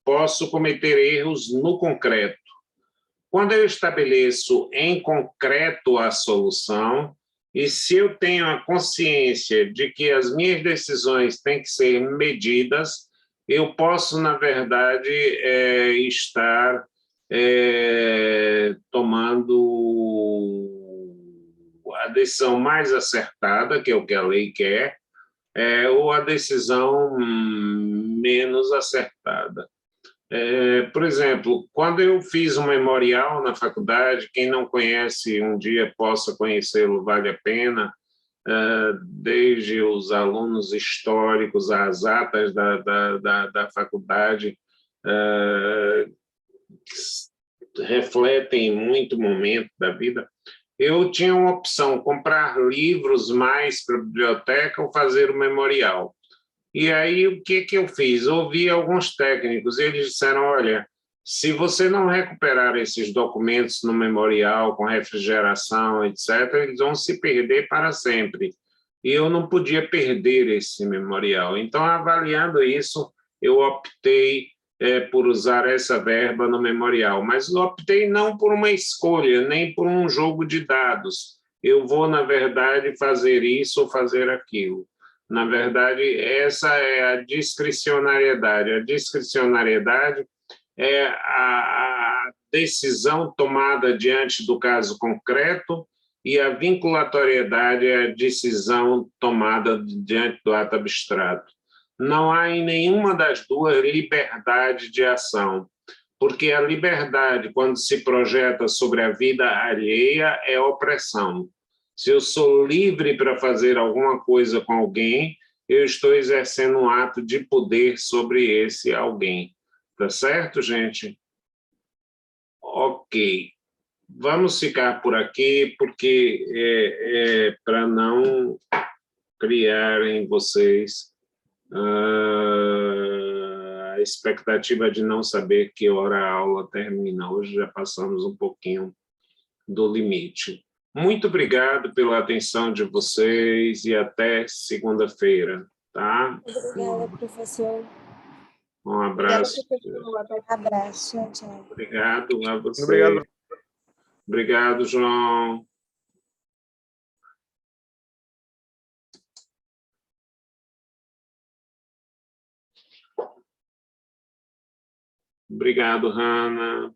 posso cometer erros no concreto. Quando eu estabeleço em concreto a solução, e se eu tenho a consciência de que as minhas decisões têm que ser medidas, eu posso, na verdade, estar tomando a decisão mais acertada, que é o que a lei quer, ou a decisão menos acertada. Por exemplo, quando eu fiz um memorial na faculdade, quem não conhece, um dia possa conhecê-lo, vale a pena, desde os alunos históricos às atas da faculdade, que refletem muito o momento da vida. Eu tinha uma opção, comprar livros mais para a biblioteca ou fazer o memorial. E aí, o que eu fiz? Ouvi alguns técnicos, eles disseram, olha, se você não recuperar esses documentos no memorial, com refrigeração, etc., eles vão se perder para sempre. E eu não podia perder esse memorial. Então, avaliando isso, eu optei por usar essa verba no memorial, mas optei não por uma escolha, nem por um jogo de dados. Eu vou, na verdade, fazer isso ou fazer aquilo. Na verdade, essa é a discricionariedade. A discricionariedade é a decisão tomada diante do caso concreto e a vinculatoriedade é a decisão tomada diante do ato abstrato. Não há em nenhuma das duas liberdade de ação, porque a liberdade, quando se projeta sobre a vida alheia, é opressão. Se eu sou livre para fazer alguma coisa com alguém, eu estou exercendo um ato de poder sobre esse alguém. Tá certo, gente? Ok. Vamos ficar por aqui, porque para não criar em vocês a expectativa de não saber que hora a aula termina. Hoje já passamos um pouquinho do limite. Muito obrigado pela atenção de vocês e até segunda-feira, tá? Obrigada, professor. Um abraço. Abraço, tchau, tchau. Obrigado a você. Obrigado. Obrigado, João. Obrigado, Hanna.